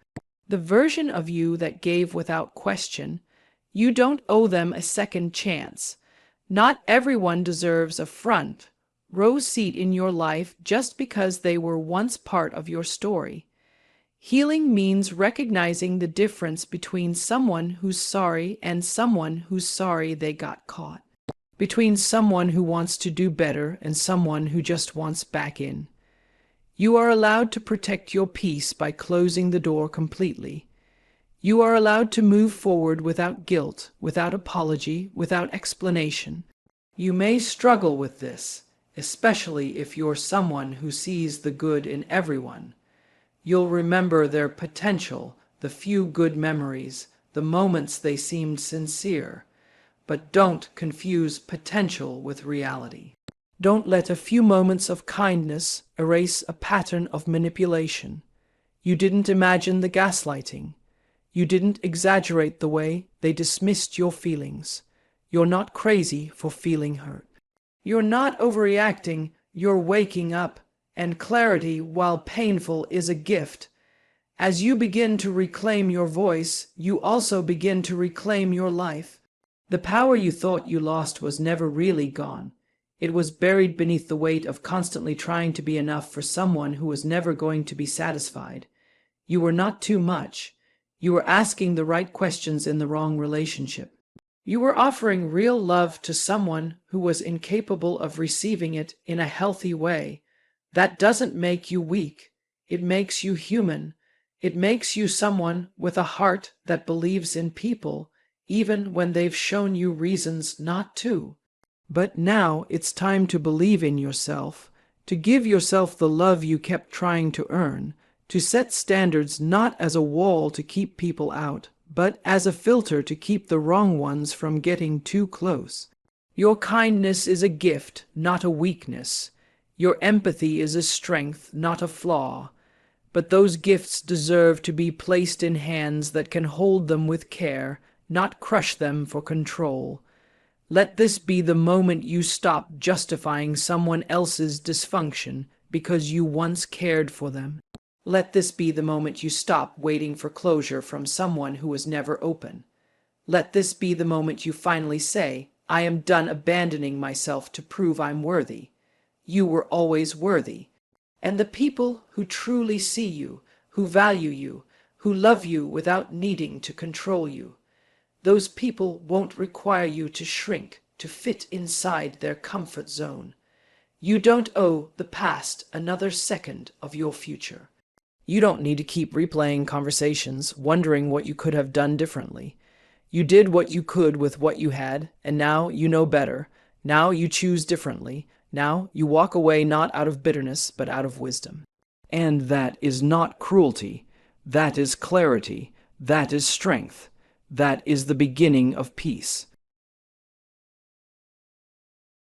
The version of you that gave without question. You don't owe them a second chance. Not everyone deserves a front row seat in your life just because they were once part of your story. Healing means recognizing the difference between someone who's sorry and someone who's sorry they got caught. Between someone who wants to do better and someone who just wants back in. You are allowed to protect your peace by closing the door completely. You are allowed to move forward without guilt, without apology, without explanation. You may struggle with this, especially if you're someone who sees the good in everyone. You'll remember their potential, the few good memories, the moments they seemed sincere. But don't confuse potential with reality. Don't let a few moments of kindness erase a pattern of manipulation. You didn't imagine the gaslighting. You didn't exaggerate the way they dismissed your feelings. You're not crazy for feeling hurt. You're not overreacting, you're waking up, and clarity, while painful, is a gift. As you begin to reclaim your voice, you also begin to reclaim your life. The power you thought you lost was never really gone. It was buried beneath the weight of constantly trying to be enough for someone who was never going to be satisfied. You were not too much. You were asking the right questions in the wrong relationship. You were offering real love to someone who was incapable of receiving it in a healthy way. That doesn't make you weak. It makes you human. It makes you someone with a heart that believes in people, even when they've shown you reasons not to. But now it's time to believe in yourself, to give yourself the love you kept trying to earn, to set standards not as a wall to keep people out, but as a filter to keep the wrong ones from getting too close. Your kindness is a gift, not a weakness. Your empathy is a strength, not a flaw. But those gifts deserve to be placed in hands that can hold them with care, not crush them for control. Let this be the moment you stop justifying someone else's dysfunction because you once cared for them. Let this be the moment you stop waiting for closure from someone who was never open. Let this be the moment you finally say, I am done abandoning myself to prove I'm worthy. You were always worthy. And the people who truly see you, who value you, who love you without needing to control you. Those people won't require you to shrink to fit inside their comfort zone. You don't owe the past another second of your future. You don't need to keep replaying conversations, wondering what you could have done differently. You did what you could with what you had, and now you know better. Now you choose differently. Now you walk away not out of bitterness, but out of wisdom. And that is not cruelty. That is clarity. That is strength. That is the beginning of peace.